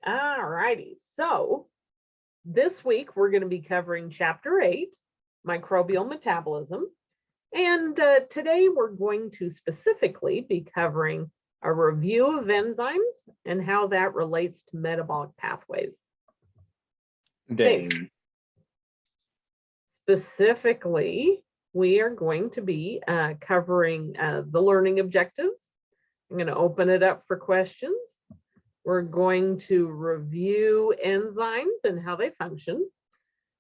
All righty. So this week we're going to be covering Chapter 8, Microbial Metabolism. And today we're going to specifically be covering a review of enzymes and how that relates to metabolic pathways. Dane. Specifically, we are going to be covering the learning objectives. I'm going to open it up for questions. We're going to review enzymes and how they function.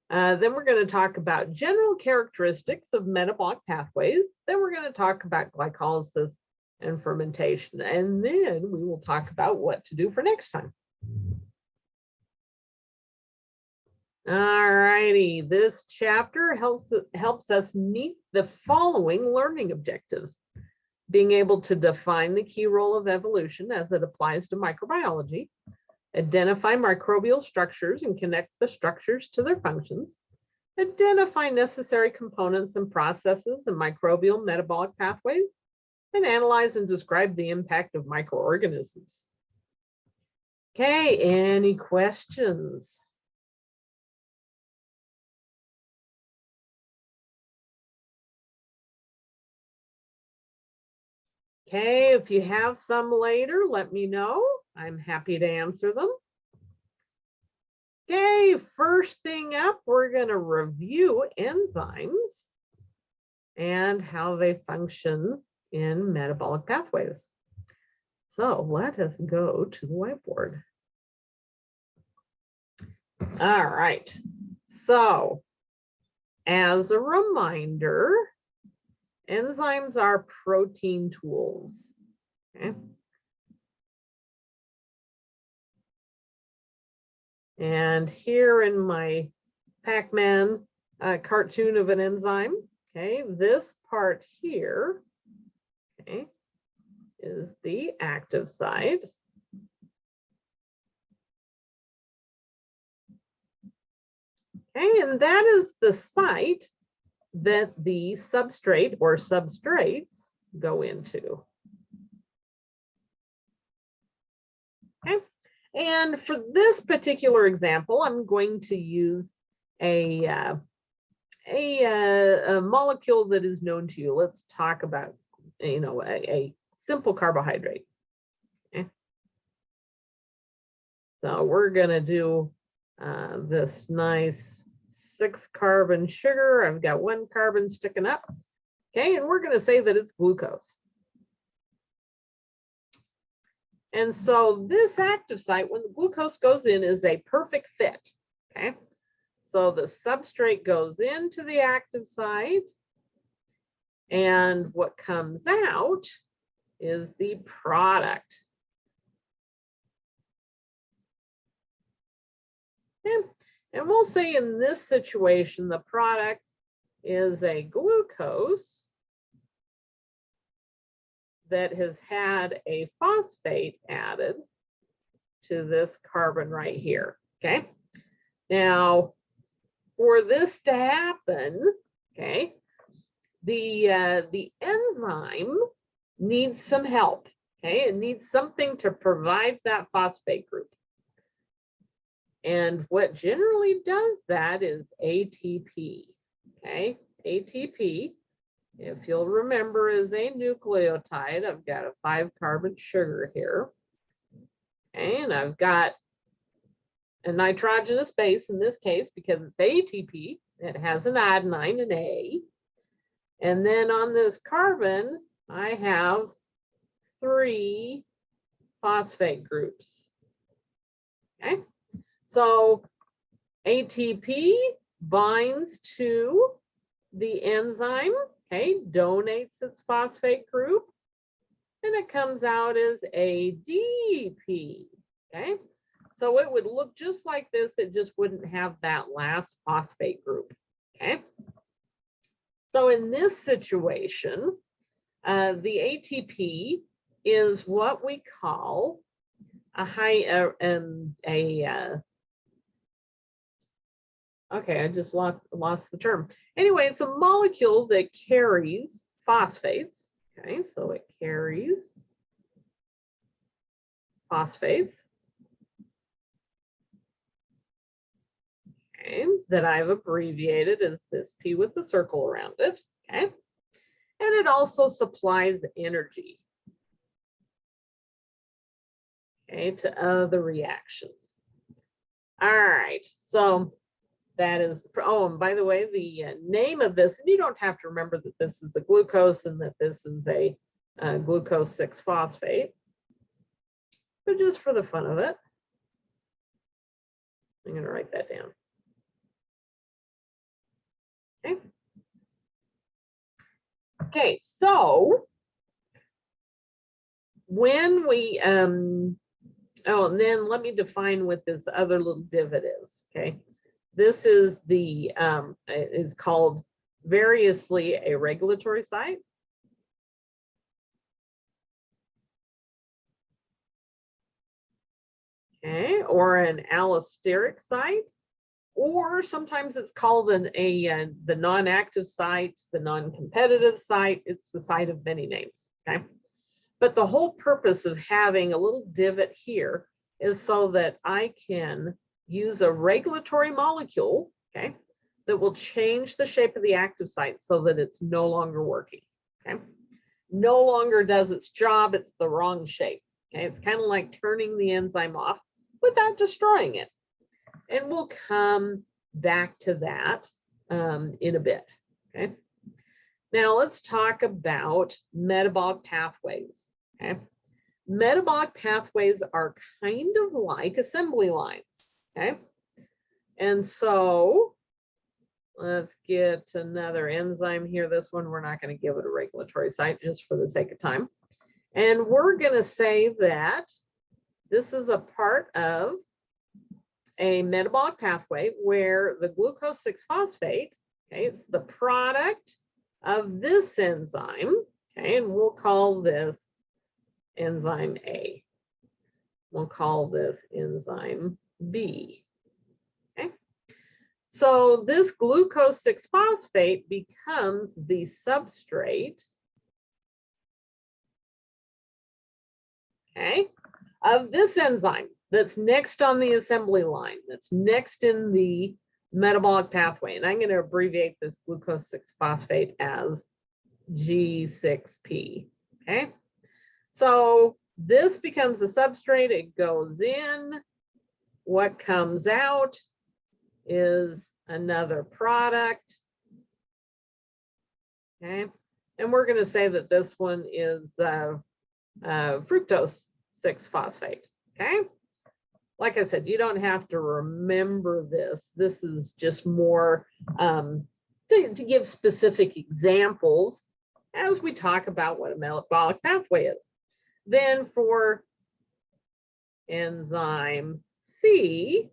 Then we're going to talk about general characteristics of metabolic pathways. Then we're going to talk about glycolysis and fermentation. And then we will talk about what to do for next time. All righty, this chapter helps us meet the following learning objectives. Being able to define the key role of evolution as it applies to microbiology, identify microbial structures and connect the structures to their functions, identify necessary components and processes in microbial metabolic pathways, and analyze and describe the impact of microorganisms. Okay, any questions? Okay, if you have some later, let me know. I'm happy to answer them. Okay, first thing up, we're going to review enzymes and how they function in metabolic pathways. So let us go to the whiteboard. All right, so as a reminder, enzymes are protein tools. Okay. And here in my Pac-Man cartoon of an enzyme, okay, this part here, okay, is the active site. Okay, and that is the site that the substrate or substrates go into. Okay, and for this particular example, I'm going to use a molecule that is known to you. Let's talk about, a simple carbohydrate. Okay, so we're going to do this nice 6-carbon sugar. I've got 1 carbon sticking up. Okay, and we're going to say that it's glucose. And so this active site, when the glucose goes in, is a perfect fit. Okay, so the substrate goes into the active site, and what comes out is the product. Okay. And we'll say in this situation, the product is a glucose that has had a phosphate added to this carbon right here. Okay. Now, for this to happen, okay, the enzyme needs some help. Okay, it needs something to provide that phosphate group. And what generally does that is ATP. Okay, ATP, if you'll remember, is a nucleotide. I've got a 5-carbon sugar here. Okay, and I've got a nitrogenous base in this case because it's ATP. It has an adenine, an A. And then on this carbon, I have 3 phosphate groups. Okay. So ATP binds to the enzyme, okay, donates its phosphate group, and it comes out as ADP, okay? So it would look just like this, it just wouldn't have that last phosphate group, okay? So in this situation, the ATP is what we call okay, I just lost the term. Anyway, it's a molecule that carries phosphates. Okay, so it carries phosphates. okay, that I've abbreviated as this P with the circle around it, okay? And it also supplies energy, okay, to other reactions. All right, so that is, oh, and by the way, the name of this, and you don't have to remember that this is a glucose and that this is a glucose 6-phosphate, but just for the fun of it, I'm going to write that down. Okay. Okay, so when we, oh, and then let me define what this other little divot is, okay? This is the, is called variously a regulatory site. Okay, or an allosteric site, or sometimes it's called the non-active site, the non-competitive site. It's the site of many names, okay? But the whole purpose of having a little divot here is so that I can use a regulatory molecule, okay, that will change the shape of the active site so that it's no longer working, okay? No longer does its job, it's the wrong shape, okay? It's kind of like turning the enzyme off without destroying it. And we'll come back to that in a bit, okay? Now let's talk about metabolic pathways, okay? Metabolic pathways are kind of like assembly lines, okay? And so let's get another enzyme here. This one, we're not going to give it a regulatory site just for the sake of time. And we're going to say that this is a part of a metabolic pathway where the glucose 6-phosphate, okay, it's the product of this enzyme, okay, and we'll call this enzyme A. We'll call this enzyme B. Okay. So this glucose 6-phosphate becomes the substrate, okay, of this enzyme that's next on the assembly line, that's next in the metabolic pathway. And I'm going to abbreviate this glucose 6-phosphate as G6P. Okay. So this becomes the substrate. It goes in. What comes out is another product. Okay. And we're going to say that this one is fructose 6-phosphate. Okay. Like I said, you don't have to remember this. This is just more to give specific examples as we talk about what a metabolic pathway is. Then for enzyme C,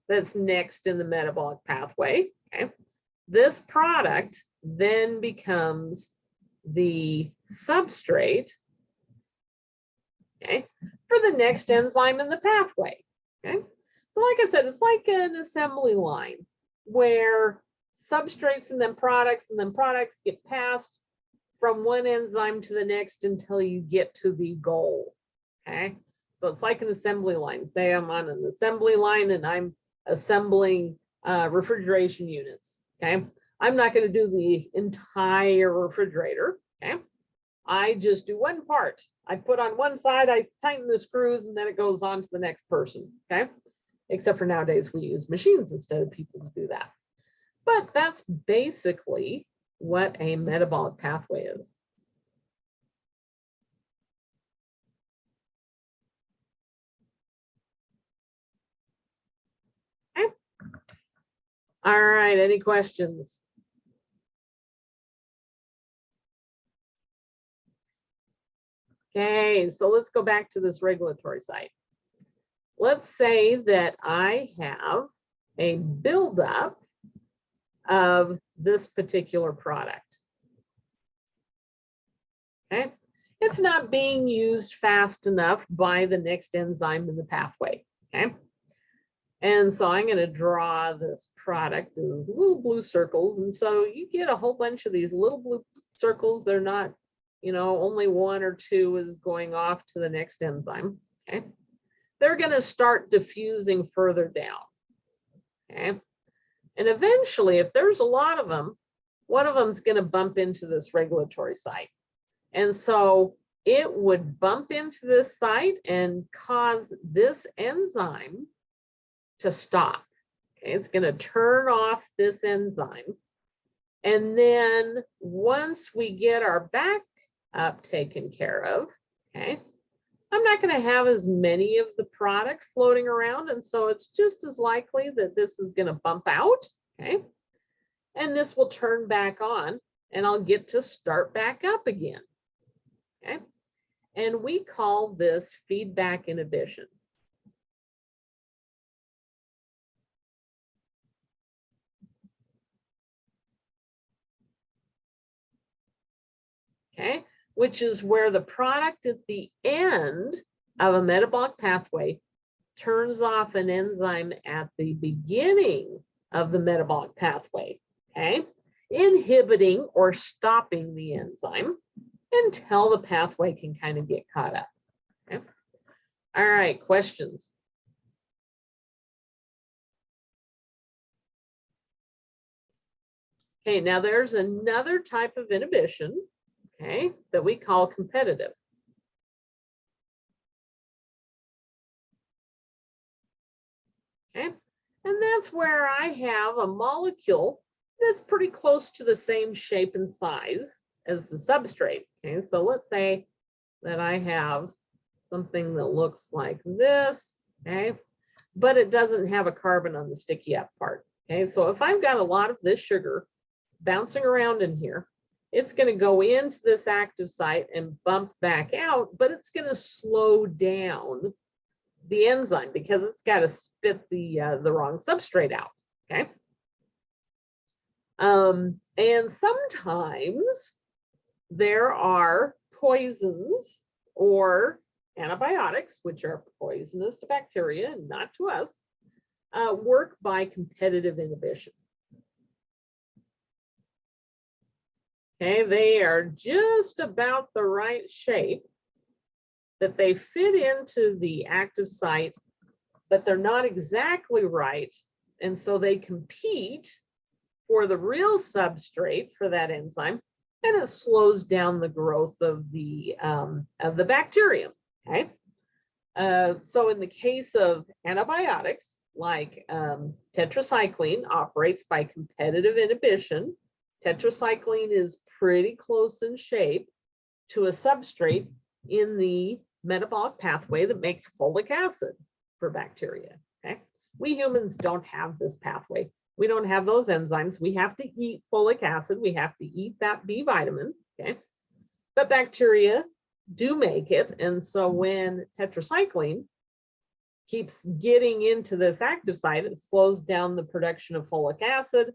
that's next in the metabolic pathway, okay, this product then becomes the substrate, okay, for the next enzyme in the pathway, okay? So like I said, it's like an assembly line where substrates and then products get passed from one enzyme to the next until you get to the goal, okay? So it's like an assembly line. Say I'm on an assembly line and I'm assembling refrigeration units, okay? I'm not going to do the entire refrigerator, okay? I just do one part. I put on one side, I tighten the screws, and then it goes on to the next person, okay? Except for nowadays we use machines instead of people to do that. But that's basically what a metabolic pathway is. Okay. All right, any questions? Okay, so let's go back to this regulatory site. Let's say that I have a buildup of this particular product. Okay, it's not being used fast enough by the next enzyme in the pathway. Okay, and so I'm going to draw this product in little blue circles, and so you get a whole bunch of these little blue circles. They're not, you know, only one or two is going off to the next enzyme. Okay, they're going to start diffusing further down. Okay, And eventually, if there's a lot of them, one of them is going to bump into this regulatory site. And so it would bump into this site and cause this enzyme to stop. Okay, it's going to turn off this enzyme. And then once we get our backup taken care of, okay, I'm not going to have as many of the product floating around. And so it's just as likely that this is going to bump out. Okay. And this will turn back on and I'll get to start back up again. Okay. And we call this feedback inhibition. Okay, which is where the product at the end of a metabolic pathway turns off an enzyme at the beginning of the metabolic pathway, okay, inhibiting or stopping the enzyme until the pathway can kind of get caught up. Okay. All right, questions? Okay, now there's another type of inhibition, okay, that we call competitive. Okay, and that's where I have a molecule that's pretty close to the same shape and size as the substrate. Okay, so let's say that I have something that looks like this, okay, but it doesn't have a carbon on the sticky up part. Okay, so if I've got a lot of this sugar bouncing around in here, it's going to go into this active site and bump back out, but it's going to slow down the enzyme because it's got to spit the wrong substrate out. Okay. And sometimes there are poisons or antibiotics, which are poisonous to bacteria and not to us, work by competitive inhibition. Okay, they are just about the right shape that they fit into the active site, but they're not exactly right. And so they compete for the real substrate for that enzyme, and it slows down the growth of the bacterium. Okay. So in the case of antibiotics, like tetracycline operates by competitive inhibition. Tetracycline is pretty close in shape to a substrate in the metabolic pathway that makes folic acid for bacteria. Okay, we humans don't have this pathway. We don't have those enzymes. We have to eat folic acid. We have to eat that B vitamin. Okay, but bacteria do make it, and so when tetracycline keeps getting into this active site, it slows down the production of folic acid,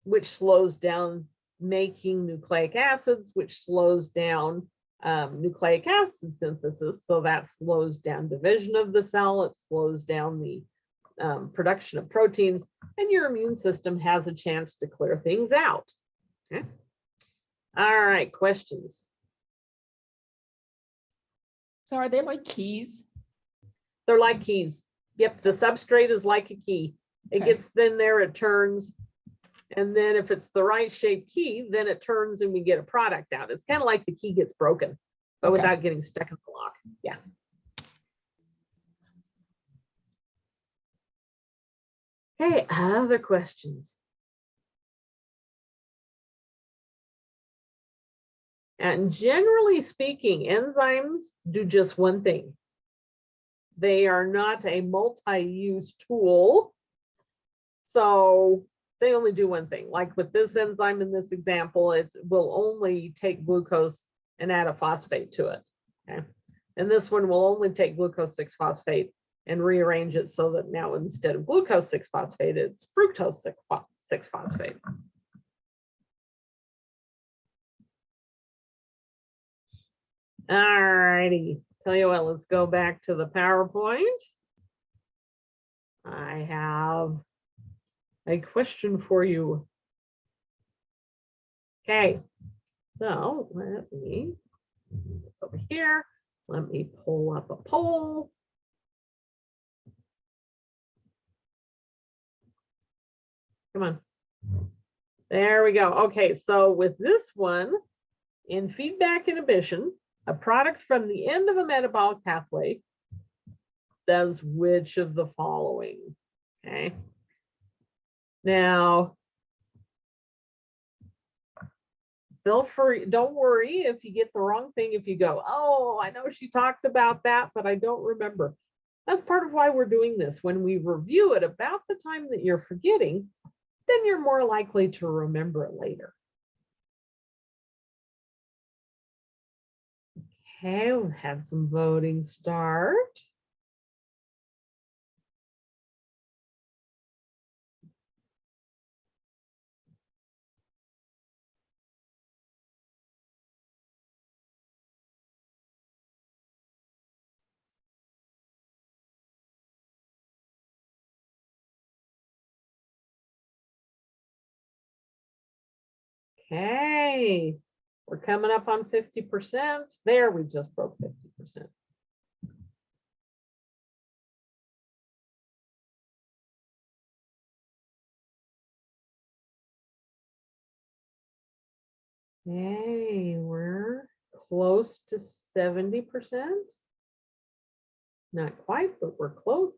which slows down making nucleic acids, which slows down nucleic acid synthesis. So that slows down division of the cell. It slows down the production of proteins, and your immune system has a chance to clear things out. Okay. All right, questions? So are they like keys? They're like keys. Yep, the substrate is like a key. It Okay. gets in there, it turns. And then if it's the right shaped key, then it turns and we get a product out. It's kind of like the key gets broken, but Okay. without getting stuck in the lock. Yeah. Okay, other questions? And generally speaking, enzymes do just one thing. They are not a multi-use tool. So they only do one thing. Like with this enzyme in this example, it will only take glucose and add a phosphate to it. Okay. And this one will only take glucose 6-phosphate and rearrange it so that now instead of glucose 6-phosphate, it's fructose 6-phosphate. All righty. Tell you what, let's go back to the PowerPoint. I have a question for you. Okay, so let me move this over here. Let me pull up a poll. Come on. There we go. Okay, so with this one, in feedback inhibition, a product from the end of a metabolic pathway does which of the following? Okay. Now, feel free, don't worry if you get the wrong thing, if you go, oh, I know she talked about that, but I don't remember. That's part of why we're doing this. When we review it about the time that you're forgetting, then you're more likely to remember it later. Okay, we've had some voting start. Okay, we're coming up on 50%. There, we just broke 50%. Okay, we're close to 70%. Not quite, but we're close.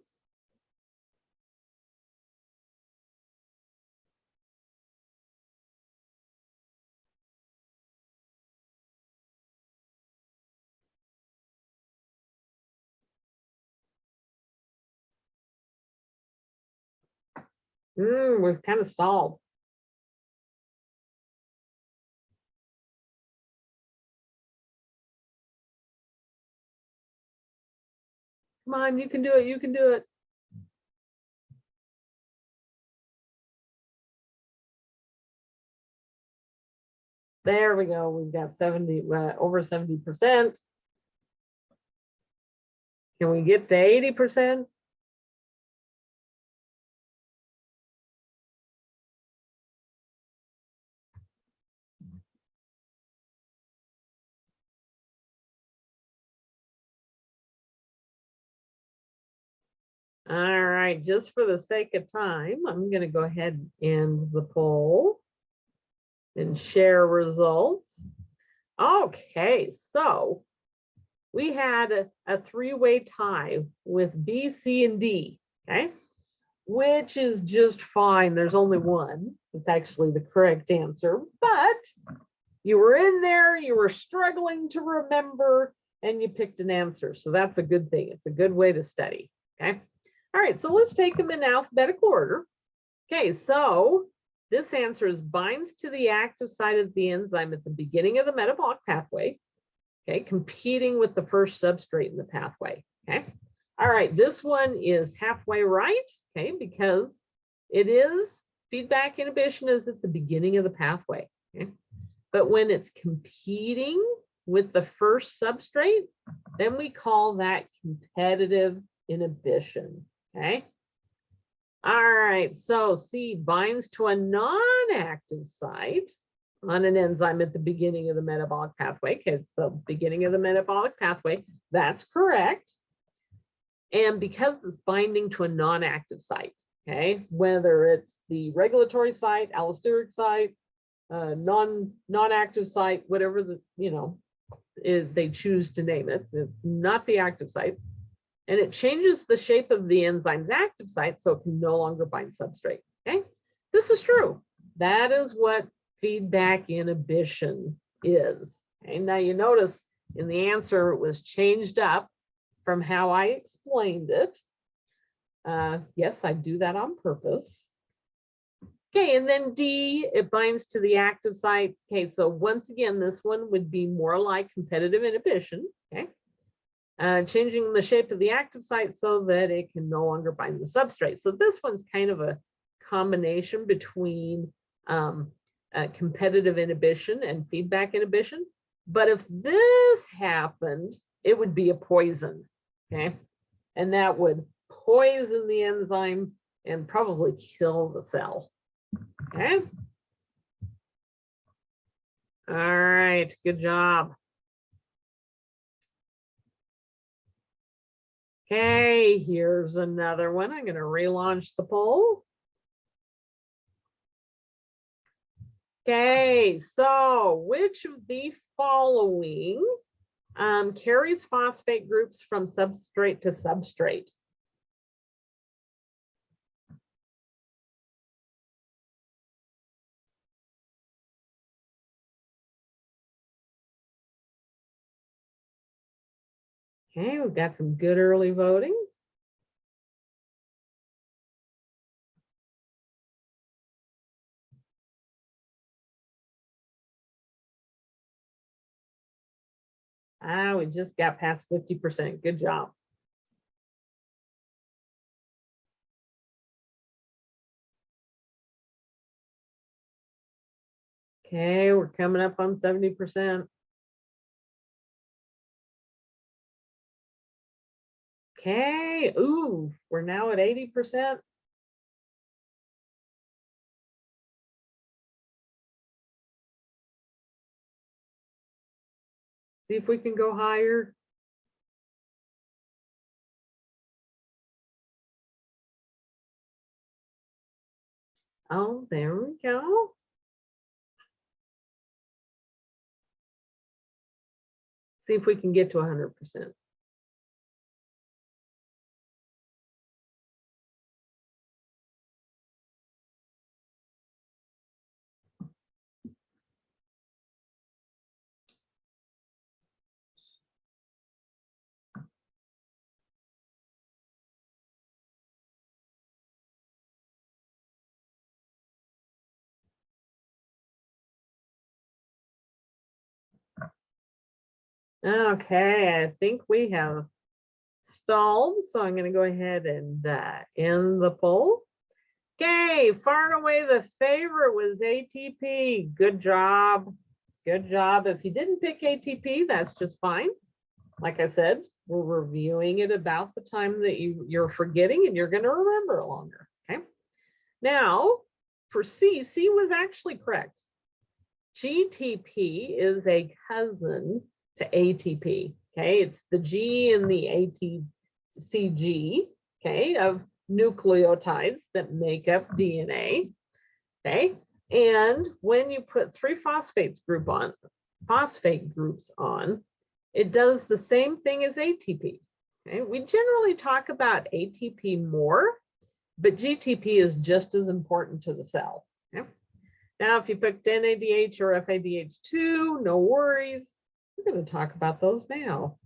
We've kind of stalled. Come on, you can do it. You can do it. There we go. We've got 70, over 70%. Can we get to 80%? All right, just for the sake of time, I'm going to go ahead and end the poll and share results. Okay, so we had a three-way tie with B, C, and D, okay? Which is just fine. There's only one. It's actually the correct answer, but you were in there, you were struggling to remember, and you picked an answer. So that's a good thing. It's a good way to study, okay? All right, so let's take them in alphabetical order. Okay, so this answer is binds to the active site of the enzyme at the beginning of the metabolic pathway, okay, competing with the first substrate in the pathway, okay? All right, this one is halfway right, okay, because it is feedback inhibition is at the beginning of the pathway, okay? But when it's competing with the first substrate, then we call that competitive inhibition, okay? All right, so C binds to a non-active site on an enzyme at the beginning of the metabolic pathway. Okay, it's the beginning of the metabolic pathway. That's correct. And because it's binding to a non-active site, okay, whether it's the regulatory site, allosteric site, non-active site, whatever the, they choose to name it, it's not the active site. And it changes the shape of the enzyme's active site so it can no longer bind substrate, okay? This is true. That is what feedback inhibition is. Okay, now you notice in the answer, it was changed up from how I explained it. Yes, I do that on purpose. Okay, and then D, it binds to the active site. Okay, so once again, this one would be more like competitive inhibition, okay? Changing the shape of the active site so that it can no longer bind the substrate. So this one's kind of a combination between competitive inhibition and feedback inhibition. But if this happened, it would be a poison, okay? And that would poison the enzyme and probably kill the cell, okay? All right, good job. Okay, here's another one. I'm going to relaunch the poll. Okay, so which of the following carries phosphate groups from substrate to substrate? Okay, we've got some good early voting. We just got past 50%. Good job. Okay, we're coming up on 70%. Okay, ooh, we're now at 80%. See if we can go higher. Oh, there we go. See if we can get to 100%. Okay, I think we have stalled, so I'm going to go ahead and end the poll. Okay, far and away the favorite was ATP. Good job. Good job. If you didn't pick ATP, that's just fine. Like I said, we're reviewing it about the time that you're forgetting, and you're going to remember it longer. Okay. Now, for C was actually correct. GTP is a cousin to ATP. Okay, it's the G in the ATCG, okay, of nucleotides that make up DNA. Okay, and when you put three phosphate groups on, it does the same thing as ATP. Okay, we generally talk about ATP more, but GTP is just as important to the cell. Okay? Now, if you picked NADH or FADH2, no worries. We're going to talk about those now.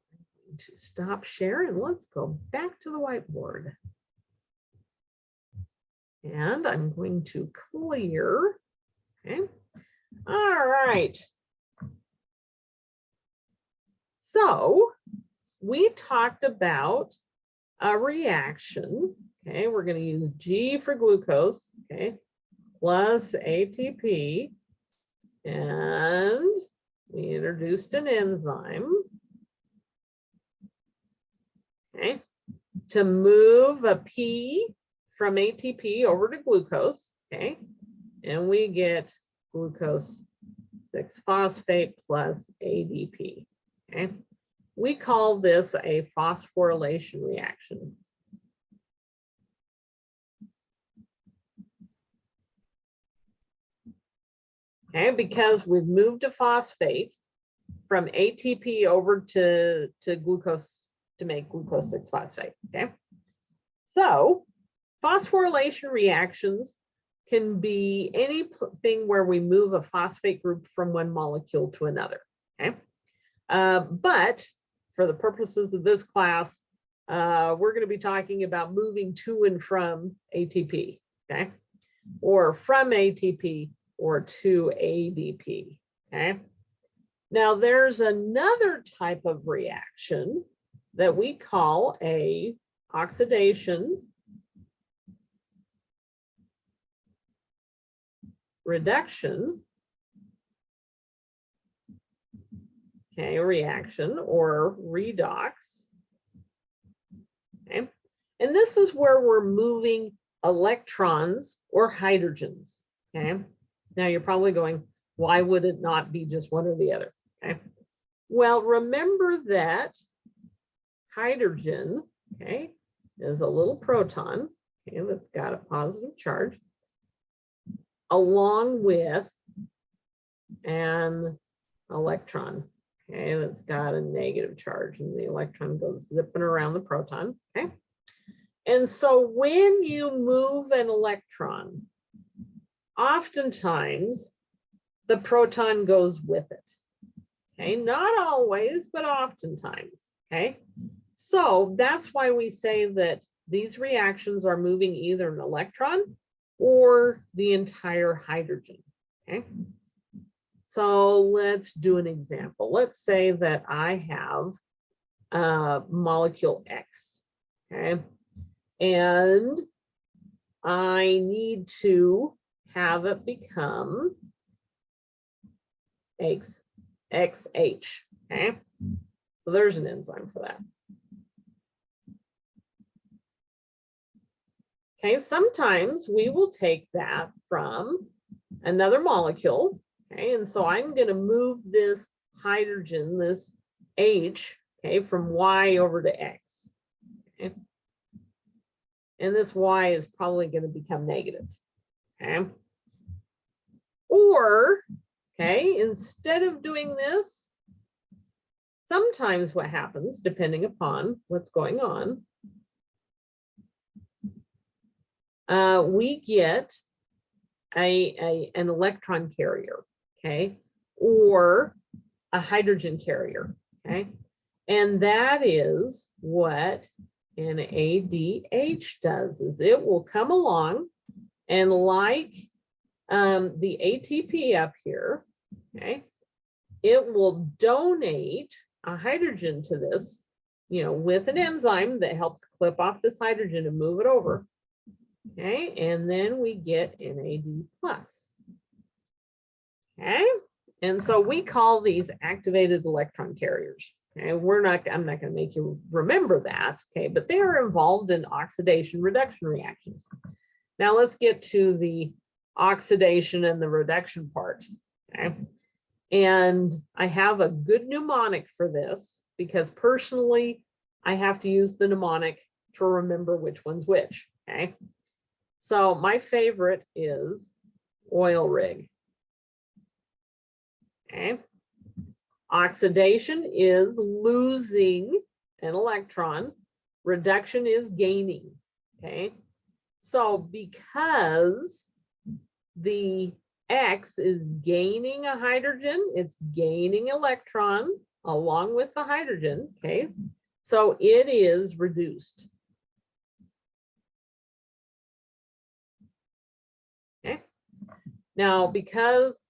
I'm going to stop sharing. Let's go back to the whiteboard. And I'm going to clear. Okay. All right. So we talked about a reaction. Okay, we're going to use G for glucose. Okay, plus ATP, and we introduced an enzyme, okay, to move a P from ATP over to glucose, okay, and we get glucose 6-phosphate plus ADP, okay. We call this a phosphorylation reaction. Okay, because we've moved a phosphate from ATP over to glucose to make glucose 6-phosphate. Okay, so phosphorylation reactions can be anything where we move a phosphate group from one molecule to another. Okay, but for the purposes of this class, we're going to be talking about moving to and from ATP. Okay, or from ATP or to ADP. Okay. Now there's another type of reaction that we call a oxidation reduction, okay, reaction or redox. Okay. And this is where we're moving electrons or hydrogens. Okay. Now you're probably going, why would it not be just one or the other? Okay. Well, remember that hydrogen, okay, is a little proton, okay, that's got a positive charge. along with an electron. Okay, that's got a negative charge, and the electron goes zipping around the proton. Okay. And so when you move an electron, oftentimes the proton goes with it. Okay, not always, but oftentimes. Okay, so that's why we say that these reactions are moving either an electron or the entire hydrogen. Okay, so let's do an example. Let's say that I have molecule X. Okay, and I need to have it become XH. Okay, so there's an enzyme for that. Okay, sometimes we will take that from another molecule. Okay, and so I'm going to move this hydrogen, this H, okay, from Y over to X. Okay. And this Y is probably going to become negative. Okay. Or, okay, instead of doing this, sometimes what happens, depending upon what's going on, we get an electron carrier, okay, or a hydrogen carrier, okay, and that is what NADH does, is it will come along and like the ATP up here, okay, it will donate a hydrogen to this, you know, with an enzyme that helps clip off this hydrogen and move it over. Okay, and then we get NAD+. Okay, and so we call these activated electron carriers. Okay, I'm not going to make you remember that. Okay, but they are involved in oxidation reduction reactions. Now let's get to the oxidation and the reduction part. Okay, and I have a good mnemonic for this because personally I have to use the mnemonic to remember which one's which. Okay. So my favorite is oil rig. Okay. Oxidation is losing an electron. Reduction is gaining. Okay. So because the X is gaining a hydrogen, it's gaining electron along with the hydrogen. Okay. So it is reduced. Okay. Now, because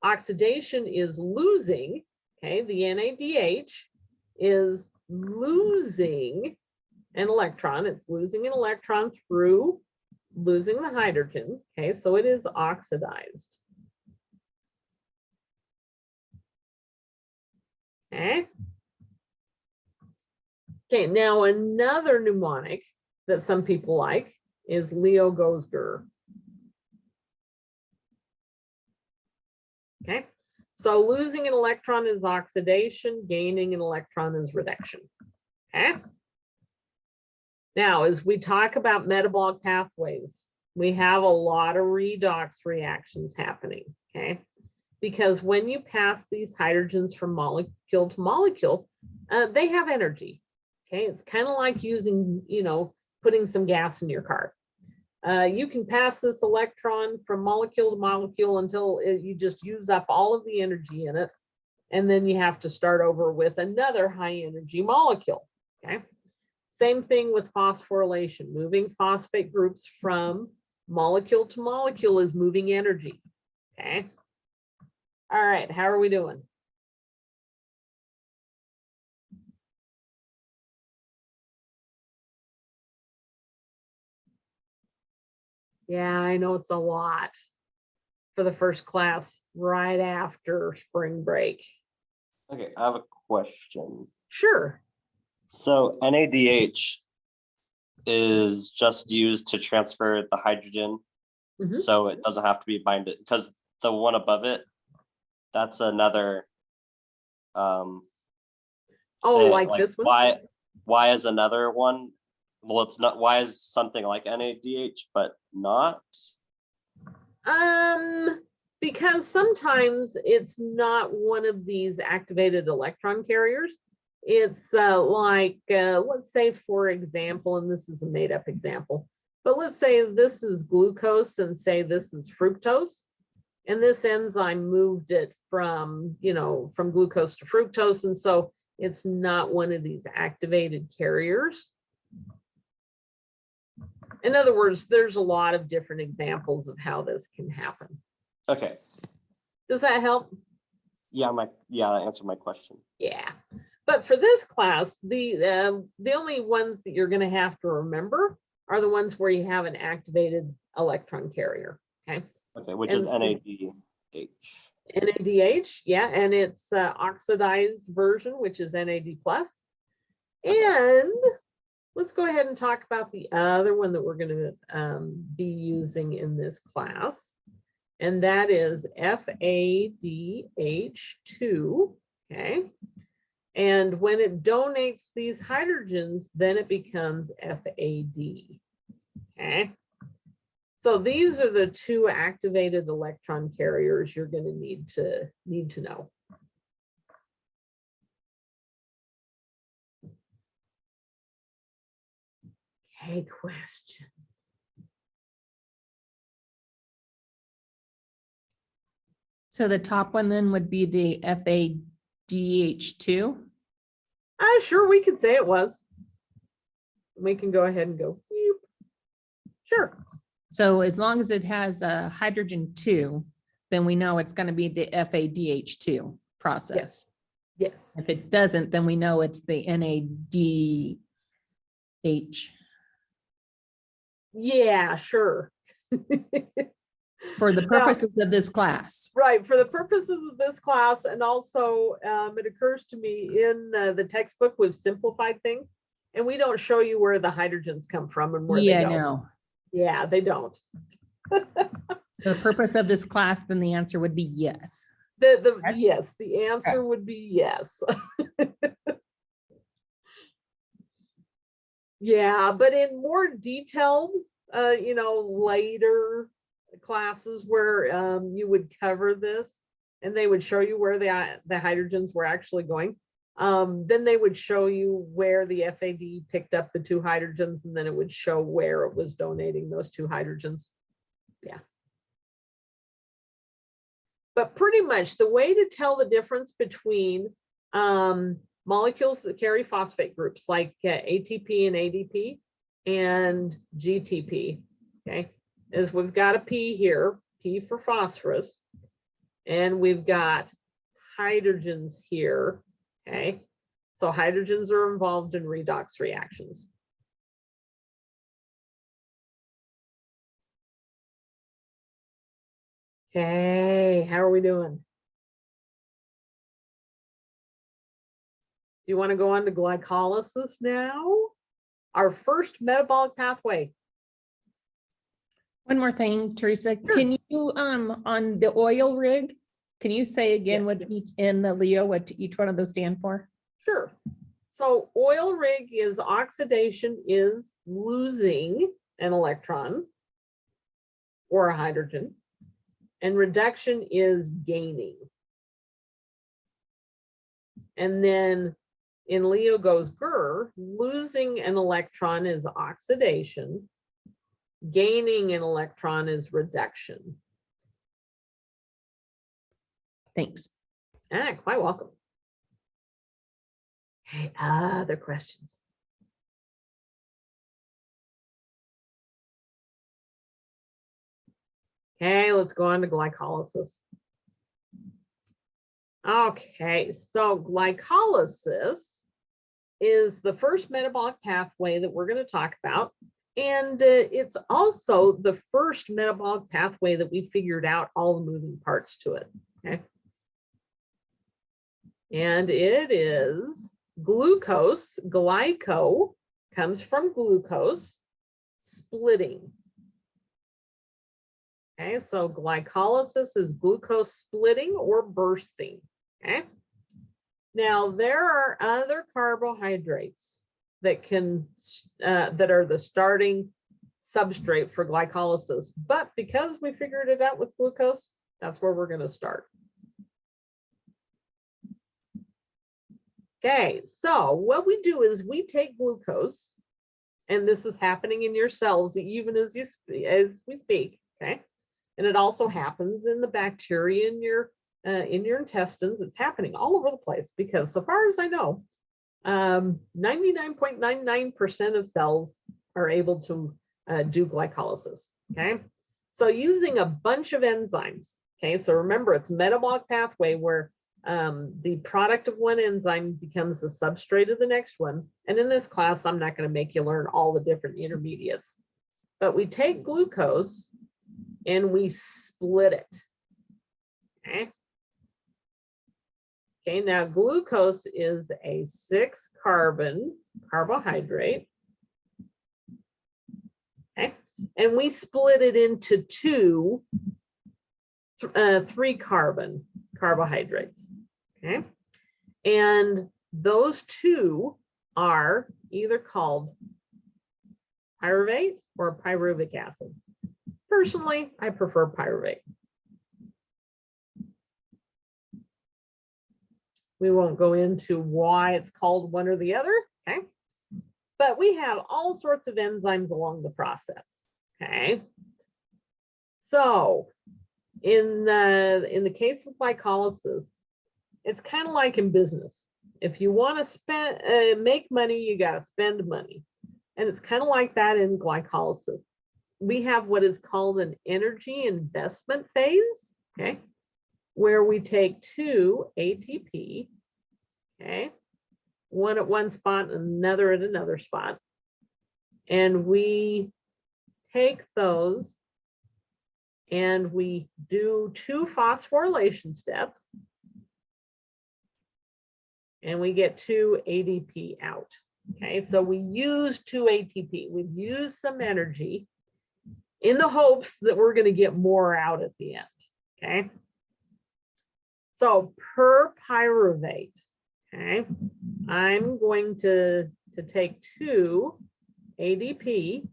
oxidation is losing, okay, the NADH is losing an electron. It's losing an electron through losing the hydrogen. Okay, so it is oxidized. Okay. Okay, now another mnemonic that some people like is Leo goes Gur. Okay, so losing an electron is oxidation, gaining an electron is reduction. Okay. Now, as we talk about metabolic pathways, we have a lot of redox reactions happening. Okay, because when you pass these hydrogens from molecule to molecule, they have energy. Okay, it's kind of like using, you know, putting some gas in your car. You can pass this electron from molecule to molecule until you just use up all of the energy in it. And then you have to start over with another high energy molecule. Okay. Same thing with phosphorylation. Moving phosphate groups from molecule to molecule is moving energy. Okay. All right. How are we doing? Yeah, I know it's a lot for the first class right after spring break. Okay, I have a question. Sure. So NADH is just used to transfer the hydrogen, so it doesn't have to be binded, because the one above it, that's another Oh, thing. like this one? Why is another one? Well, it's not. Why is something like NADH but not? Because sometimes it's not one of these activated electron carriers. It's let's say, for example, and this is a made up example, but let's say this is glucose and say this is fructose. And this enzyme moved it from, from glucose to fructose. And so it's not one of these activated carriers. In other words, there's a lot of different examples of how this can happen. Okay. Does that help? Yeah, that answered my question. Yeah. But for this class, the only ones that you're going to have to remember are the ones where you have an activated electron carrier. Okay. Okay, which And is so- NADH. NADH, yeah, and it's oxidized version, which is NAD plus. And let's go ahead and talk about the other one that we're going to be using in this class, and that is FADH2. Okay, and when it donates these hydrogens, then it becomes FAD. Okay. So these are the two activated electron carriers you're going to need to know. Okay, question. So the top one then would be the FADH2. Sure, we can say it was. We can go ahead and go. Beep. Sure. So as long as it has a hydrogen 2, then we know it's going to be the FADH2 process. Yes. If it doesn't, then we know it's the NADH. Yeah, sure. For the Now- purposes of this class. Right, for the purposes of this class, and also it occurs to me in the textbook, we've simplified things, and we don't show you where the hydrogens come from and where they Yeah, go. no. Yeah, they don't. So the purpose of this class, then the answer would be yes. Correct? Yes, the answer would be yes. Yeah, but in more detailed, later classes where you would cover this and they would show you where the hydrogens were actually going. Then they would show you where the FAD picked up the two hydrogens, and then it would show where it was donating those two hydrogens. Yeah. But pretty much the way to tell the difference between molecules that carry phosphate groups like ATP and ADP and GTP, okay, is we've got a P here, P for phosphorus, and we've got hydrogens here, okay? So hydrogens are involved in redox reactions. Okay, how are we doing? Do you want to go on to glycolysis now? Our first metabolic pathway. One more thing, Teresa, Sure. can you, on the oil rig, can you say again Yeah. what each in the Leo, what each one of those stand for? Sure. So oil rig is oxidation is losing an electron or a hydrogen, and reduction is gaining. And then in Leo goes Gur, losing an electron is oxidation, gaining an electron is reduction. Thanks. Quite welcome. Okay, other questions? Okay, let's go on to glycolysis. Okay, so glycolysis is the first metabolic pathway that we're going to talk about. And it's also the first metabolic pathway that we figured out all the moving parts to it. Okay. And it is glucose, glyco comes from glucose, splitting. Okay, so glycolysis is glucose splitting or bursting. Okay. Now there are other carbohydrates that can that are the starting substrate for glycolysis. But because we figured it out with glucose, that's where we're going to start. Okay, so what we do is we take glucose, and this is happening in your cells even as we speak, okay? And it also happens in the bacteria in your intestines. It's happening all over the place because so far as I know, 99.99% of cells are able to do glycolysis, okay? So using a bunch of enzymes, okay? So remember, it's metabolic pathway where the product of one enzyme becomes the substrate of the next one. And in this class, I'm not going to make you learn all the different intermediates, but we take glucose and we split it, okay? Okay, now glucose is a 6-carbon carbohydrate. Okay, and we split it into 2 3-carbon carbohydrates. Okay, and those 2 are either called pyruvate or pyruvic acid. Personally, I prefer pyruvate. We won't go into why it's called one or the other, okay? But we have all sorts of enzymes along the process, okay? So in the case of glycolysis, it's kind of like in business. If you want to make money, you got to spend money. And it's kind of like that in glycolysis. We have what is called an energy investment phase, okay? Where we take 2 ATP, okay, one at one spot and another at another spot, and we take those and we do 2 phosphorylation steps, and we get 2 ADP out. Okay, so we use 2 ATP. We've used some energy in the hopes that we're going to get more out at the end. Okay. So per pyruvate, okay, I'm going to take 2 ADP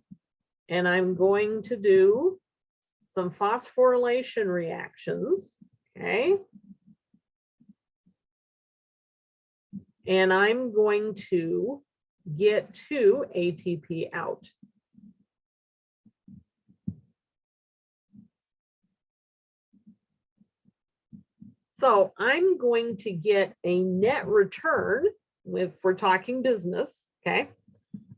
and I'm going to do some phosphorylation reactions, okay? And I'm going to get 2 ATP out. So I'm going to get a net return, if we're talking business, okay,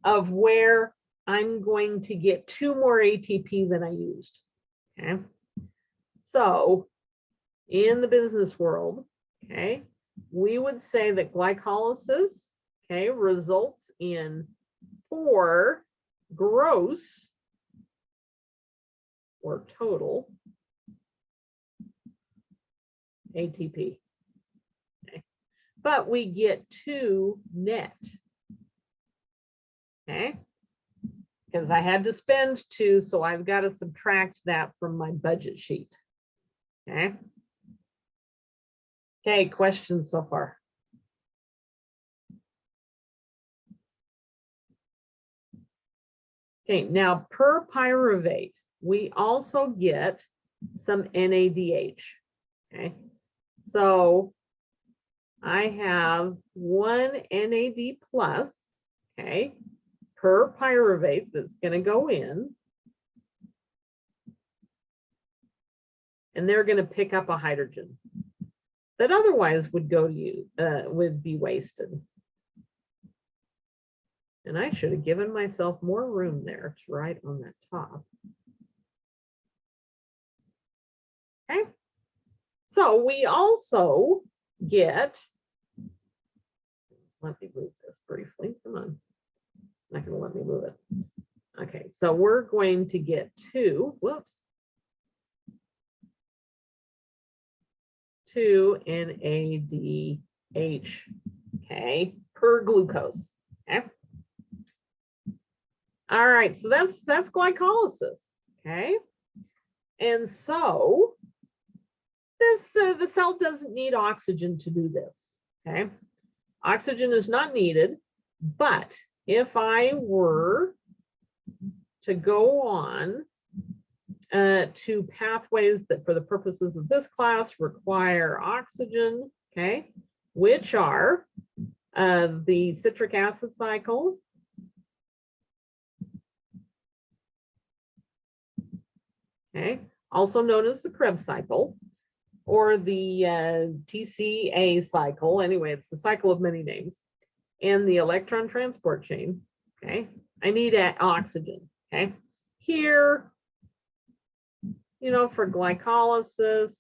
of where I'm going to get 2 more ATP than I used, okay? So in the business world, okay, we would say that glycolysis, okay, results in 4 gross or total ATP, okay, but we get 2 net, okay, because I had to spend 2, so I've got to subtract that from my budget sheet, okay. Okay, questions so far? Okay, now per pyruvate, we also get some NADH, okay. So I have 1 NAD plus, okay, per pyruvate that's going to go in. And they're going to pick up a hydrogen that otherwise would go to you, would be wasted. And I should have given myself more room there to write on that top. Okay. So we also get, let me move this briefly, come on, not going to let me move it. Okay, so we're going to get 2 NADH, okay, per glucose, okay. All right, so that's glycolysis, okay. And so this the cell doesn't need oxygen to do this, okay. Oxygen is not needed, but if I were to go on to pathways that for the purposes of this class require oxygen, okay, which are the citric acid cycle, okay, also known as the Krebs cycle, or the TCA cycle. Anyway, it's the cycle of many names, and the electron transport chain. Okay, I need oxygen. Okay, here, you know, for glycolysis,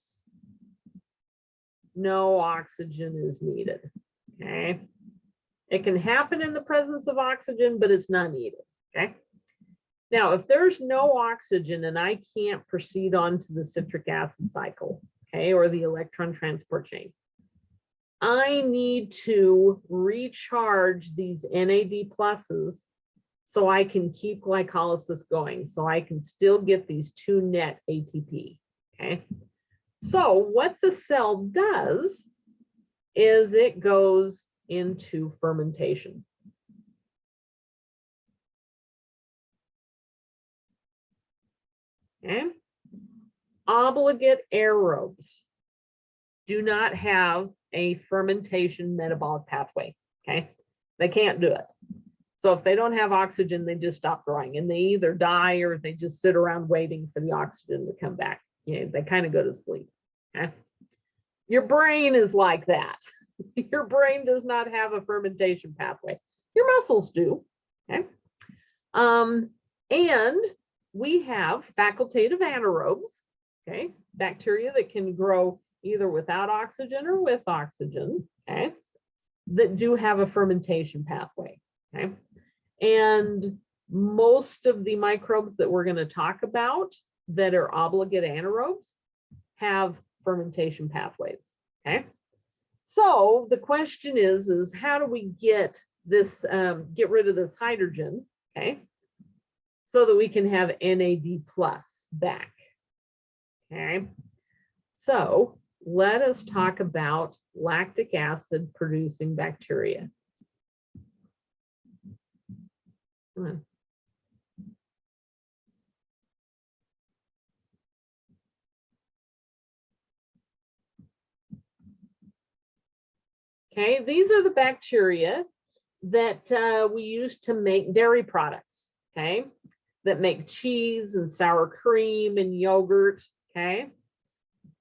no oxygen is needed. Okay, it can happen in the presence of oxygen, but it's not needed. Okay. Now, if there's no oxygen and I can't proceed on to the citric acid cycle, okay, or the electron transport chain, I need to recharge these NAD pluses so I can keep glycolysis going, so I can still get these 2 net ATP, okay? So what the cell does is it goes into fermentation. Okay. Obligate aerobes do not have a fermentation metabolic pathway. Okay, they can't do it. So if they don't have oxygen, they just stop growing, and they either die or they just sit around waiting for the oxygen to come back. You know, they kind of go to sleep. Okay, your brain is like that. Your brain does not have a fermentation pathway. Your muscles do. Okay, and we have facultative anaerobes, okay, bacteria that can grow either without oxygen or with oxygen, okay, that do have a fermentation pathway, okay. And most of the microbes that we're going to talk about that are obligate anaerobes have fermentation pathways, okay. So the question is how do we get this, get rid of this hydrogen, okay, so that we can have NAD plus back, okay? So let us talk about lactic acid producing bacteria. Come on. Okay, these are the bacteria that we use to make dairy products, okay? That make cheese and sour cream and yogurt, okay?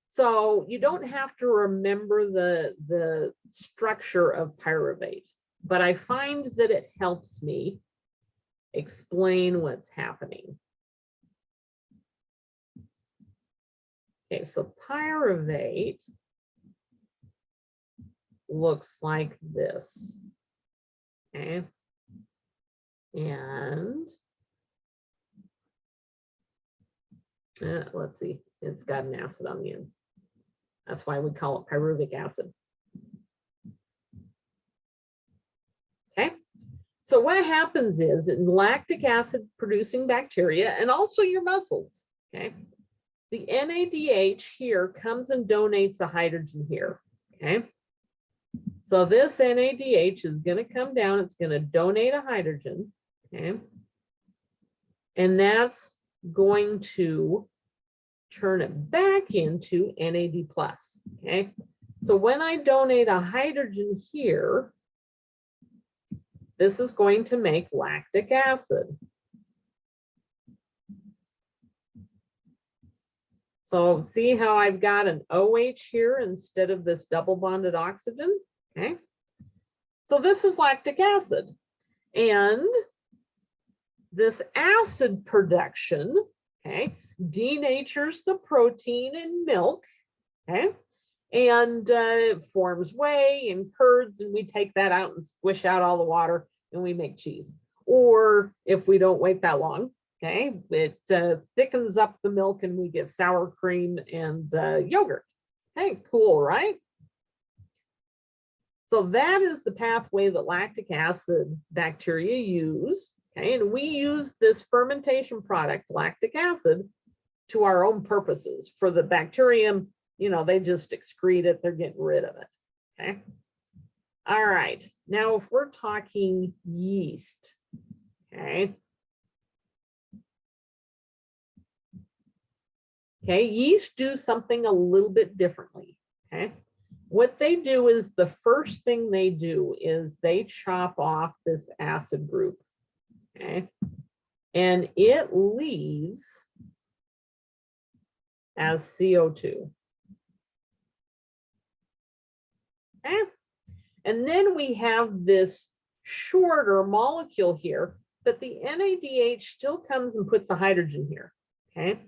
So you don't have to remember the structure of pyruvate, but I find that it helps me explain what's happening. Okay, so pyruvate looks like this, okay? And let's see, it's got an acid on the end. That's why we call it pyruvic acid. Okay, so what happens is in lactic acid producing bacteria and also your muscles, okay, the NADH here comes and donates a hydrogen here, okay. So this NADH is going to come down, it's going to donate a hydrogen, okay, and that's going to turn it back into NAD plus, okay? So when I donate a hydrogen here, this is going to make lactic acid. So see how I've got an OH here instead of this double bonded oxygen, okay? So this is lactic acid. And this acid production, okay, denatures the protein in milk, okay, and forms whey and curds, and we take that out and squish out all the water and we make cheese. Or if we don't wait that long, okay, it thickens up the milk and we get sour cream and yogurt. Hey, cool, right? So that is the pathway that lactic acid bacteria use. Okay, and we use this fermentation product, lactic acid, to our own purposes. For the bacterium, you know, they just excrete it, they're getting rid of it. Okay. All right. Now, if we're talking yeast, okay, Okay, yeast do something a little bit differently. Okay, what they do is the first thing they do is they chop off this acid group. Okay, and it leaves as CO2. Okay, and then we have this shorter molecule here, but the NADH still comes and puts a hydrogen here. Okay,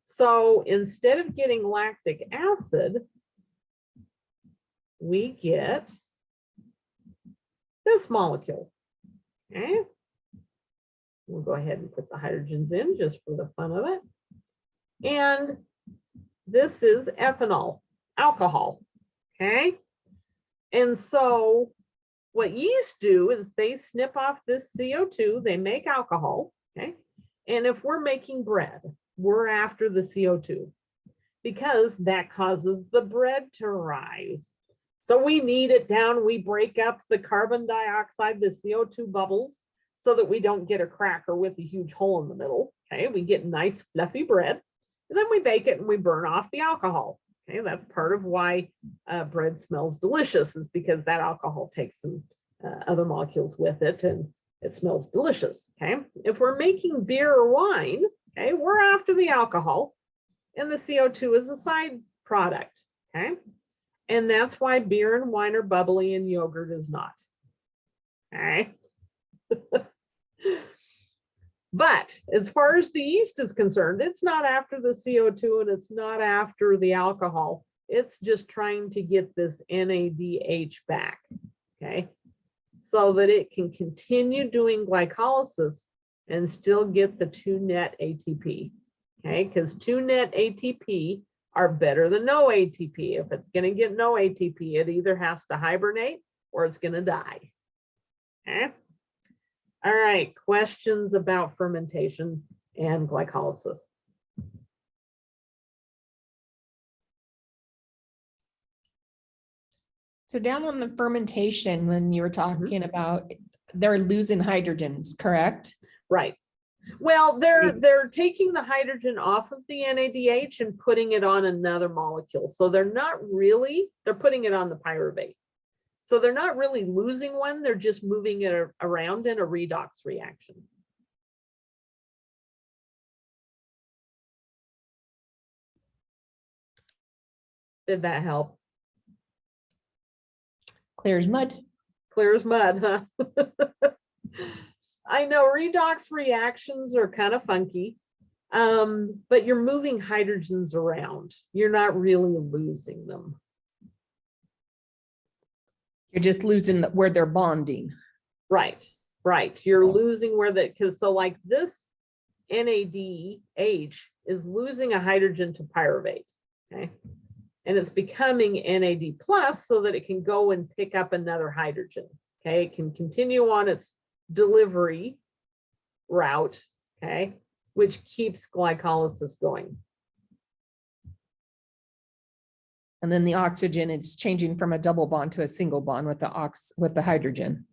so instead of getting lactic acid, we get this molecule. Okay, we'll go ahead and put the hydrogens in just for the fun of it. And this is ethanol, alcohol. Okay, and so what yeast do is they snip off this CO2, they make alcohol. Okay, and if we're making bread, we're after the CO2 because that causes the bread to rise. So we knead it down, we break up the carbon dioxide, the CO2 bubbles, so that we don't get a cracker with a huge hole in the middle. Okay, we get nice fluffy bread, and then we bake it and we burn off the alcohol. Okay, that's part of why bread smells delicious, is because that alcohol takes some other molecules with it and it smells delicious. Okay, if we're making beer or wine, okay, we're after the alcohol and the CO2 is a side product. Okay, and that's why beer and wine are bubbly and yogurt is not. Okay. But as far as the yeast is concerned, it's not after the CO2 and it's not after the alcohol. It's just trying to get this NADH back, okay, so that it can continue doing glycolysis and still get the 2-net ATP, okay, because 2-net ATP are better than no ATP. If it's going to get no ATP, it either has to hibernate or it's going to die, okay. All right, questions about fermentation and glycolysis? So down on the fermentation, when you were talking about they're losing hydrogens, correct? Right. Well, they're taking the hydrogen off of the NADH and putting it on another molecule. So they're putting it on the pyruvate. So they're not really losing one, they're just moving it around in a redox reaction. Did that help? Clear as mud. Clear as mud, huh? I know redox reactions are kind of funky, but you're moving hydrogens around. You're not really losing them. You're just losing where they're bonding. Right, right. You're losing where because so like this NADH is losing a hydrogen to pyruvate, okay? And it's becoming NAD plus so that it can go and pick up another hydrogen, okay? It can continue on its delivery route, okay? Which keeps glycolysis going. And then the oxygen is changing from a double bond to a single bond with the hydrogen.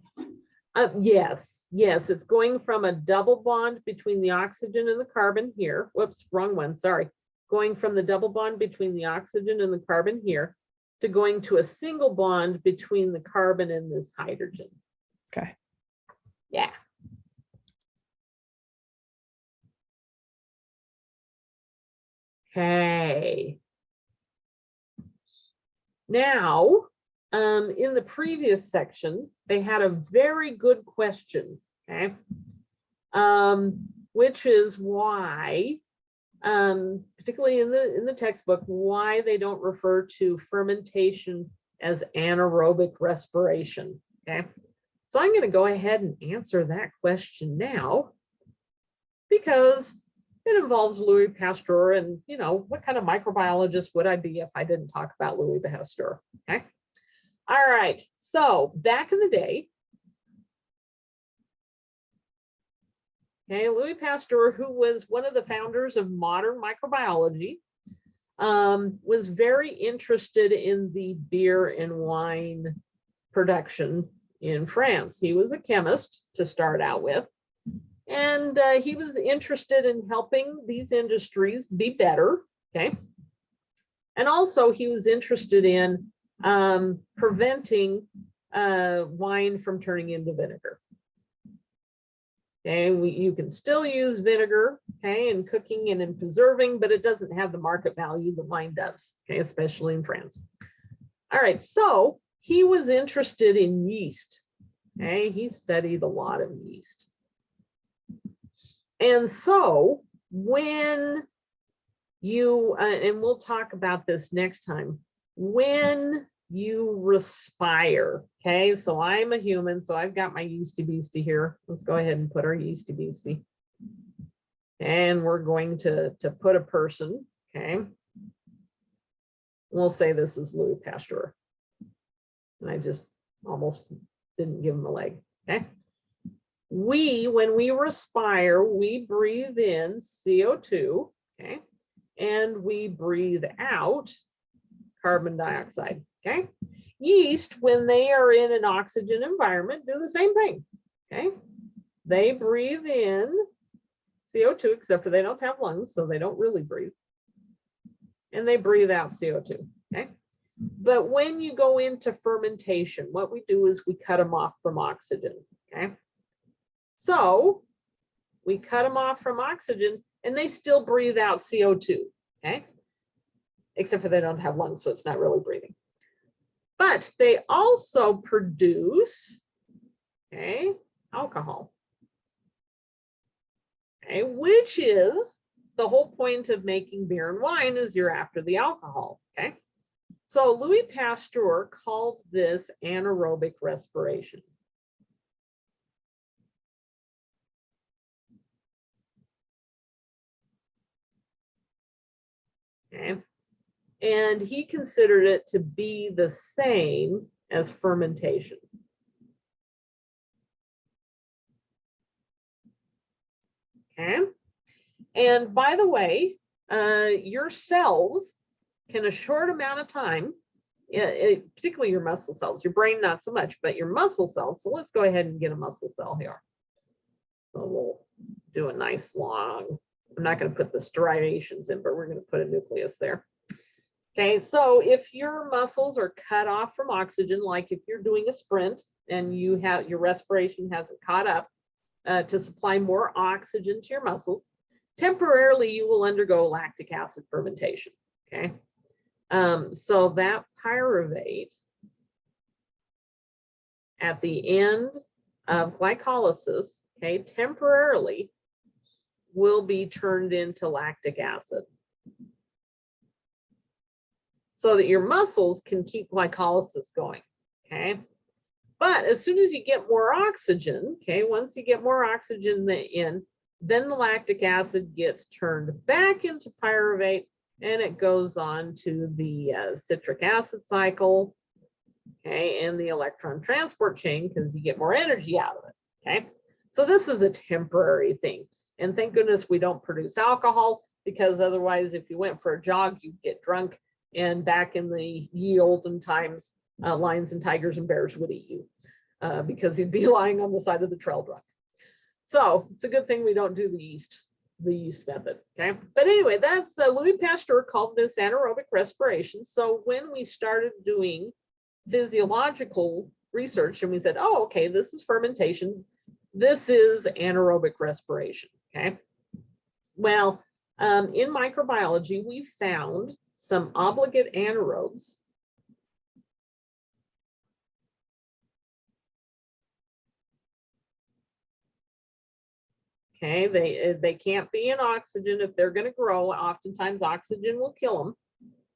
Yes, it's going from a double bond between the oxygen and the carbon here. Whoops, wrong one, sorry. Going from the double bond between the oxygen and the carbon here to going to a single bond between the carbon and this hydrogen. Okay. Yeah. Okay. Now, in the previous section, they had a very good question, okay? Which is why, particularly in the textbook, why they don't refer to fermentation as anaerobic respiration, okay? So I'm going to go ahead and answer that question now because it involves Louis Pasteur, and you know, what kind of microbiologist would I be if I didn't talk about Louis Pasteur? Okay. All right. So back in the day, okay, Louis Pasteur, who was one of the founders of modern microbiology, was very interested in the beer and wine production in France. He was a chemist to start out with. And he was interested in helping these industries be better okay? And also he was interested in preventing wine from turning into vinegar. Okay, you can still use vinegar, okay, in cooking and in preserving, but it doesn't have the market value that wine does, okay, especially in France. All right, so he was interested in yeast. Okay, he studied a lot of yeast. And so when you, and we'll talk about this next time, when you respire, okay, so I'm a human, so I've got my yeasty beastie here. Let's go ahead and put our yeasty beastie. And we're going to put a person, okay. We'll say this is Louis Pasteur. And I just almost didn't give him a leg, okay. When we respire, we breathe in CO2, okay, and we breathe out carbon dioxide, okay. Yeast, when they are in an oxygen environment, do the same thing, okay. They breathe in CO2, except for they don't have lungs, so they don't really breathe. And they breathe out CO2, okay. But when you go into fermentation, what we do is we cut them off from oxygen, okay. So we cut them off from oxygen and they still breathe out CO2, okay? Except for they don't have lungs, so it's not really breathing. But they also produce, okay, alcohol, okay, which is the whole point of making beer and wine is you're after the alcohol, okay? So Louis Pasteur called this anaerobic respiration. Okay. And he considered it to be the same as fermentation. Okay. And by the way, your cells can a short amount of time, particularly your muscle cells, your brain not so much, but your muscle cells. So let's go ahead and get a muscle cell here. So we'll do a nice long, I'm not going to put the striations in, but we're going to put a nucleus there. Okay, so if your muscles are cut off from oxygen, like if you're doing a sprint and you have your respiration hasn't caught up to supply more oxygen to your muscles, temporarily you will undergo lactic acid fermentation. Okay, so that pyruvate at the end of glycolysis, okay, temporarily will be turned into lactic acid so that your muscles can keep glycolysis going, okay? But as soon as you get more oxygen, okay, once you get more oxygen in, then the lactic acid gets turned back into pyruvate and it goes on to the citric acid cycle, okay, and the electron transport chain because you get more energy out of it, okay? So this is a temporary thing. And thank goodness we don't produce alcohol, because otherwise if you went for a jog, you'd get drunk. And back in the ye olden times, lions and tigers and bears would eat you because you'd be lying on the side of the trail drunk. So it's a good thing we don't do the yeast method, okay? But anyway, that's Louis Pasteur called this anaerobic respiration. So when we started doing physiological research and we said, oh, okay, this is fermentation, this is anaerobic respiration, okay? Well, in microbiology, we found some obligate anaerobes okay, they can't be in oxygen if they're going to grow. Oftentimes oxygen will kill them,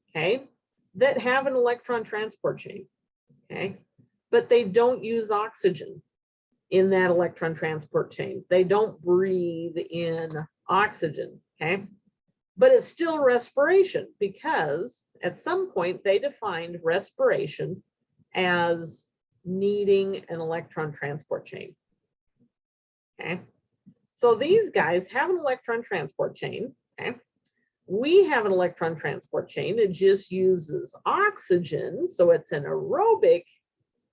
okay, that have an electron transport chain, okay, but they don't use oxygen in that electron transport chain. They don't breathe in oxygen, okay, but it's still respiration because at some point they defined respiration as needing an electron transport chain, okay. So these guys have an electron transport chain, okay. We have an electron transport chain. It just uses oxygen, so it's an aerobic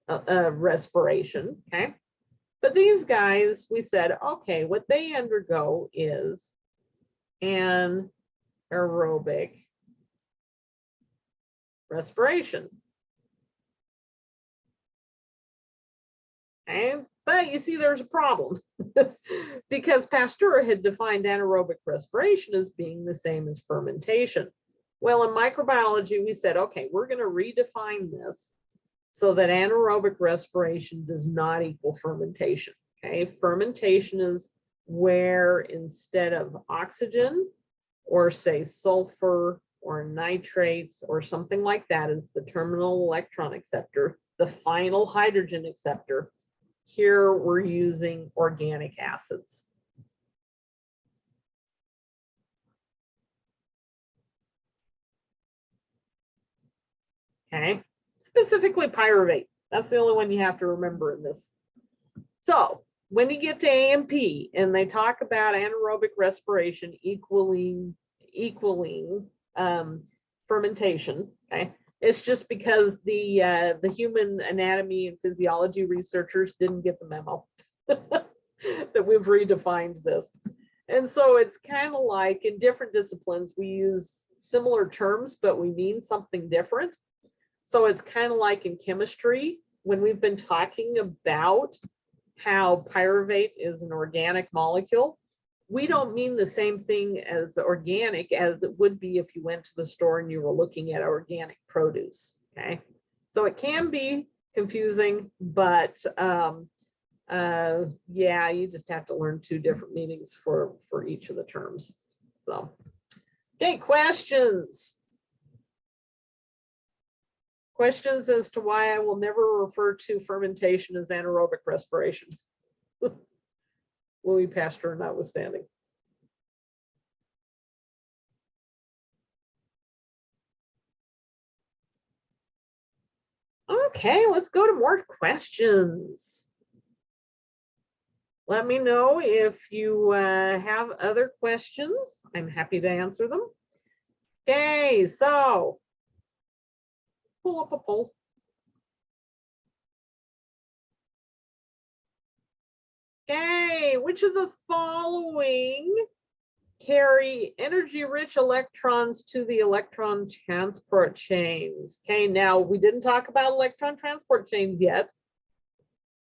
respiration, okay. But these guys, we said, okay, what they undergo is an aerobic respiration. Okay, but you see there's a problem because Pasteur had defined anaerobic respiration as being the same as fermentation. Well, in microbiology, we said, okay, we're going to redefine this so that anaerobic respiration does not equal fermentation. Okay, fermentation is where instead of oxygen or say sulfur or nitrates or something like that is the terminal electron acceptor, the final hydrogen acceptor, here we're using organic acids. Okay, specifically pyruvate. That's the only one you have to remember in this. So when you get to AMP and they talk about anaerobic respiration equaling fermentation, okay, it's just because the human anatomy and physiology researchers didn't get the memo that we've redefined this. And so it's kind of like in different disciplines, we use similar terms, but we mean something different. So it's kind of like in chemistry, when we've been talking about how pyruvate is an organic molecule, we don't mean the same thing as organic as it would be if you went to the store and you were looking at organic produce. Okay, so it can be confusing, but yeah, you just have to learn two different meanings for each of the terms. So, okay, questions. Questions as to why I will never refer to fermentation as anaerobic respiration. Louis Pasteur notwithstanding. Okay, let's go to more questions. Let me know if you have other questions. I'm happy to answer them. Okay, so pull up a poll. Okay, which of the following carry energy-rich electrons to the electron transport chains? Okay, now we didn't talk about electron transport chains yet.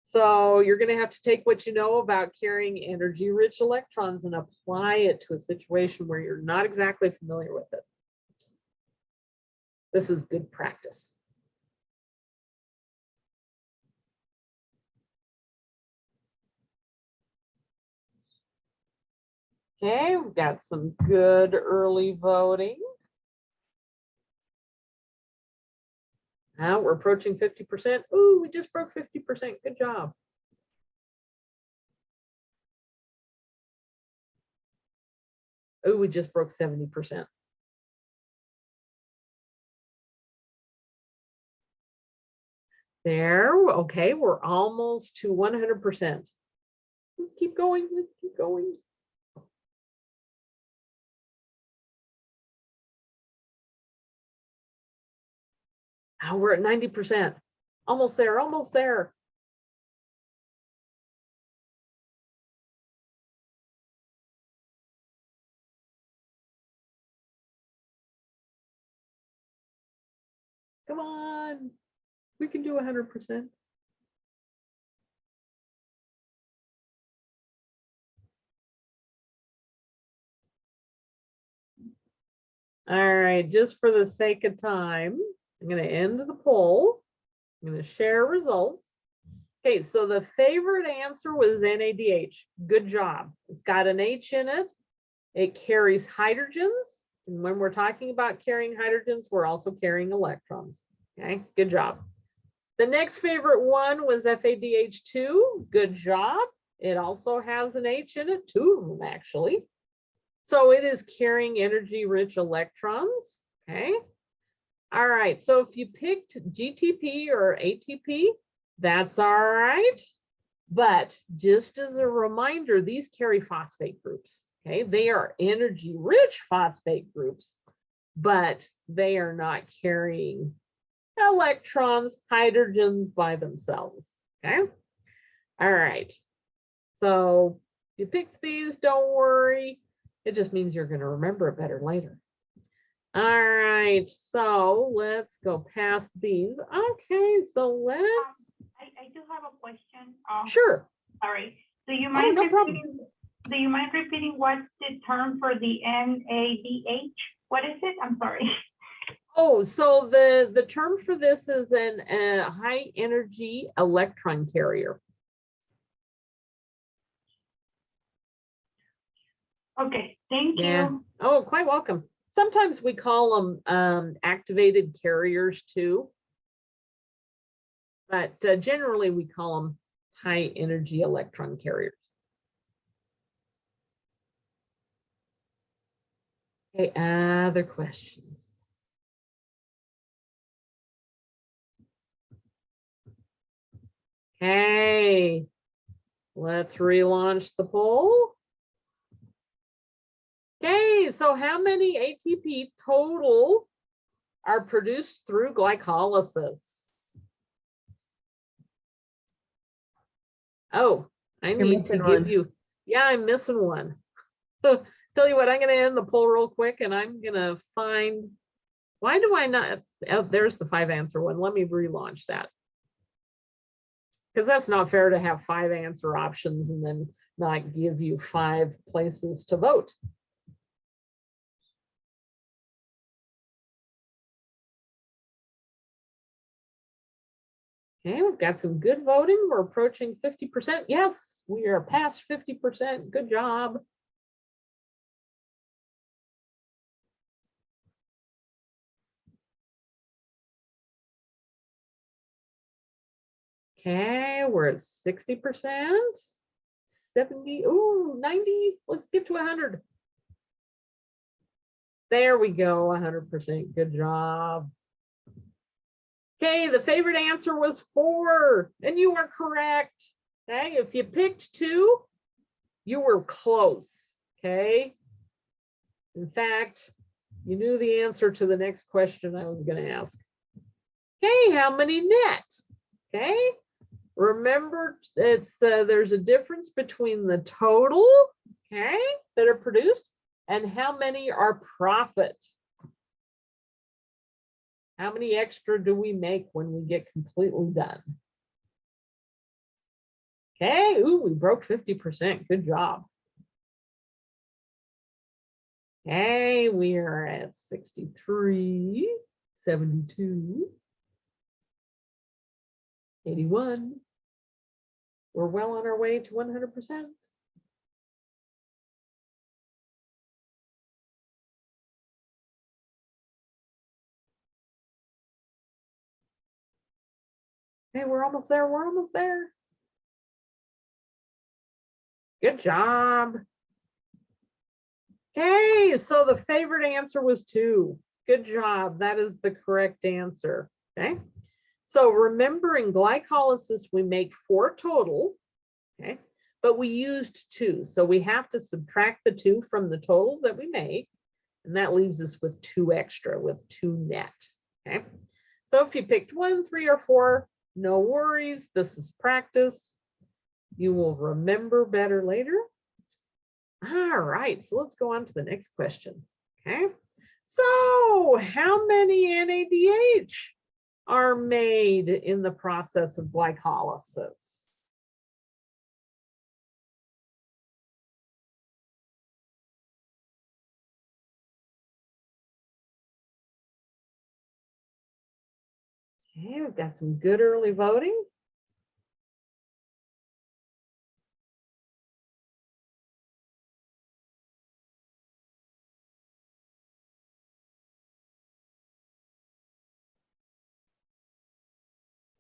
So you're going to have to take what you know about carrying energy-rich electrons and apply it to a situation where you're not exactly familiar with it. This is good practice. Okay, we've got some good early voting. Now we're approaching 50%. Ooh, we just broke 50%. Good job. Oh, we just broke 70%. There, okay, we're almost to 100%. Let's keep going, let's keep going. Now we're at 90%. Almost there, almost there. Come on, we can do 100%. All right, just for the sake of time, I'm going to end the poll. I'm going to share results. Okay, so the favorite answer was NADH. Good job. It's got an H in it. It carries hydrogens. And when we're talking about carrying hydrogens, we're also carrying electrons. Okay, good job. The next favorite one was FADH2. Good job. It also has an H in it, two of them actually. So it is carrying energy-rich electrons. Okay. All right. So if you picked GTP or ATP, that's all right. But just as a reminder, these carry phosphate groups. Okay. They are energy-rich phosphate groups, but they are not carrying electrons, hydrogens by themselves. Okay. All right. So if you picked these, don't worry. It just means you're going to remember it better later. All right, so let's go past these. Okay, so let's, I do have a question. sure. Sorry. Do you Oh, mind no problem. repeating what's the term for the NADH? What is it? I'm sorry. Oh, so the term for this is a high energy electron carrier. Okay, thank Yeah. you. Oh, quite welcome. Sometimes we call them activated carriers too. But generally we call them high energy electron carriers. Okay, other questions? Okay, let's relaunch the poll. Okay, so how many ATP total are produced through glycolysis? Oh, I You're need to missing give one. you, yeah, I'm missing one. Tell you what, I'm gonna end the poll real quick and I'm gonna find, why do I not, oh, there's the 5 answer one. Let me relaunch that. Because that's not fair to have 5 answer options and then not give you 5 places to vote. Okay, we've got some good voting. We're approaching 50%. Yes, we are past 50%. Good job. Okay, we're at 60%, 70, ooh, 90. Let's get to 100. There we go, 100%. Good job. Okay, the favorite answer was 4, and you are correct. Okay, if you picked 2, you were close. Okay. In fact, you knew the answer to the next question I was going to ask. Okay, how many net? Okay, remember it's there's a difference between the total, okay, that are produced and how many are profit. How many extra do we make when we get completely done? Okay, ooh, we broke 50%. Good job. Okay, we are at 63, 72, 81. We're well on our way to 100%. Okay, we're almost there. We're almost there. Good job. Okay, so the favorite answer was 2. Good job. That is the correct answer. Okay. So remember in glycolysis, we make 4 total. Okay. But we used 2. So we have to subtract the 2 from the total that we make. And that leaves us with 2 extra, with 2 net. Okay. So if you picked 1, 3, or 4, no worries. This is practice. You will remember better later. All right, so let's go on to the next question. Okay, so how many NADH are made in the process of glycolysis? Okay, we've got some good early voting.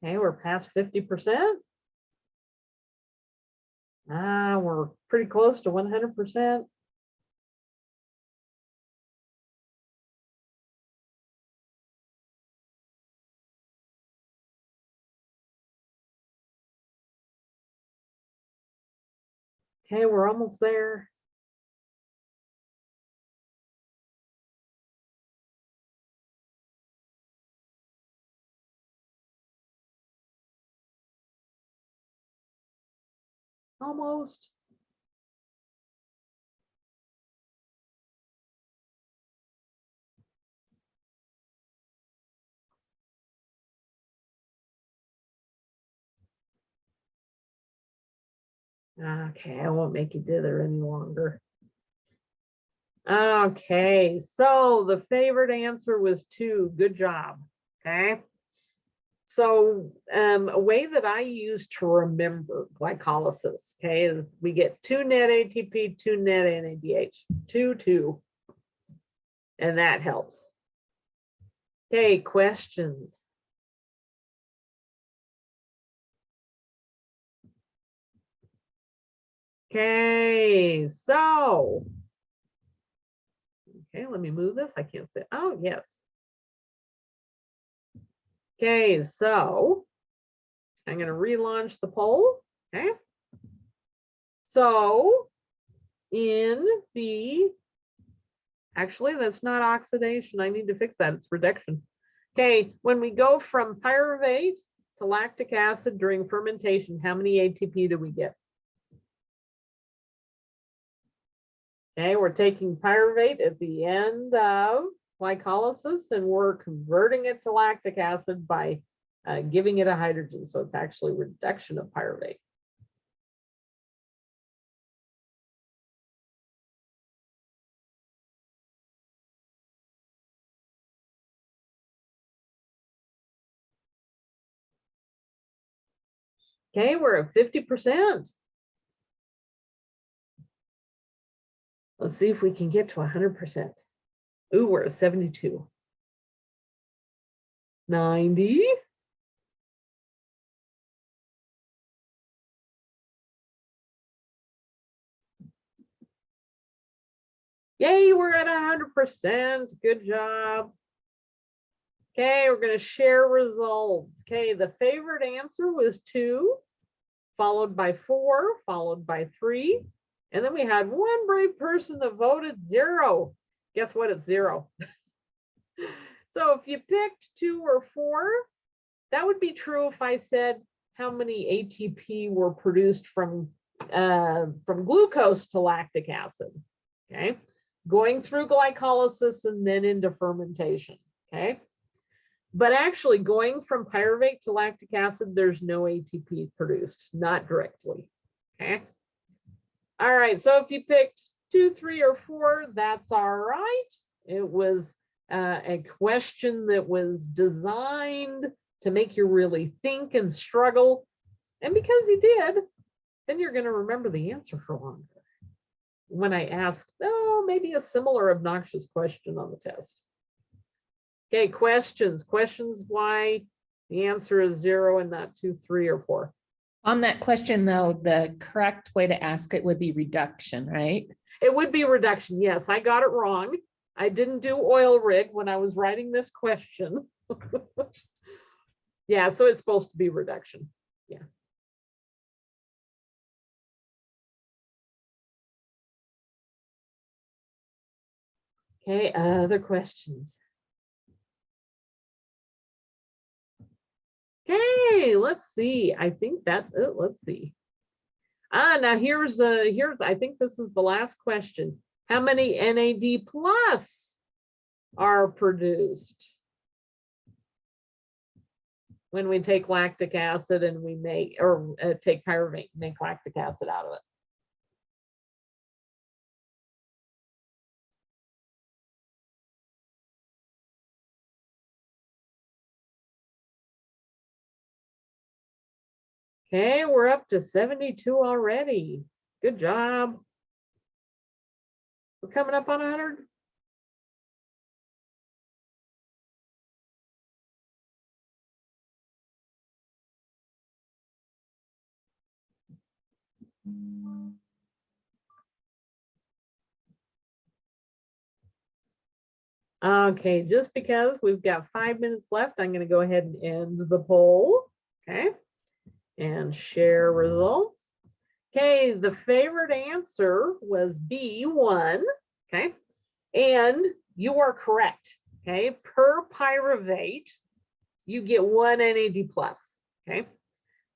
Okay, we're past 50%. We're pretty close to 100%. Okay, we're almost there. Almost. Okay, I won't make you dither any longer. Okay, so the favorite answer was 2. Good job. Okay. So a way that I use to remember glycolysis, okay, is we get 2 net ATP, 2 net NADH, 2, 2. And that helps. Okay, questions? Okay, so, okay, let me move this. I can't say, oh, yes. Okay, so I'm going to relaunch the poll. Okay. So in the, actually, that's not oxidation. I need to fix that. It's reduction. Okay, when we go from pyruvate to lactic acid during fermentation, how many ATP do we get? Okay, we're taking pyruvate at the end of glycolysis and we're converting it to lactic acid by giving it a hydrogen. So it's actually reduction of pyruvate. Okay, we're at 50%. Let's see if we can get to 100%. Ooh, we're at 72. 90. Yay, we're at 100%. Good job. Okay, we're going to share results. Okay, the favorite answer was 2, followed by 4, followed by 3. And then we had one brave person that voted 0. Guess what? It's 0. So if you picked 2 or 4, that would be true if I said how many ATP were produced from glucose to lactic acid. Okay, going through glycolysis and then into fermentation. Okay. But actually going from pyruvate to lactic acid, there's no ATP produced, not directly. Okay. All right. So if you picked 2, 3, or 4, that's all right. It was a question that was designed to make you really think and struggle. And because you did, then you're going to remember the answer for longer. When I asked, oh, maybe a similar obnoxious question on the test. Okay, questions. Questions why the answer is 0 and not 2, 3, or 4. On that question, though, the correct way to ask it would be reduction, right? It would be reduction. Yes, I got it wrong. I didn't do oil rig when I was writing this question. Yeah, so it's supposed to be reduction. Yeah. Okay, other questions? Okay, let's see. I think that, let's see. Now here's I think this is the last question. How many NAD plus are produced when we take lactic acid and we make, or take pyruvate and make lactic acid out of it? Okay, we're up to 72 already. Good job. We're coming up on 100. Okay, just because we've got 5 minutes left, I'm going to go ahead and end the poll. Okay, and share results. Okay, the favorite answer was B1. Okay, and you are correct. Okay, per pyruvate, you get 1 NAD plus. Okay,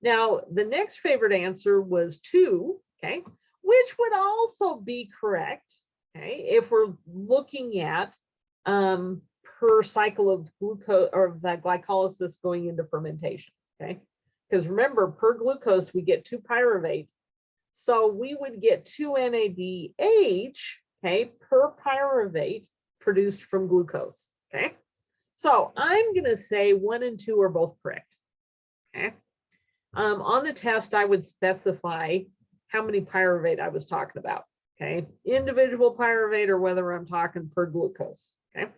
now the next favorite answer was 2. Okay, which would also be correct. Okay, if we're looking at per cycle of glucose or the glycolysis going into fermentation. Okay, because remember, per glucose we get 2 pyruvate. So we would get 2 NADH, okay, per pyruvate produced from glucose, okay? So I'm gonna say 1 and 2 are both correct, okay? On the test, I would specify how many pyruvate I was talking about, okay? Individual pyruvate or whether I'm talking per glucose, okay?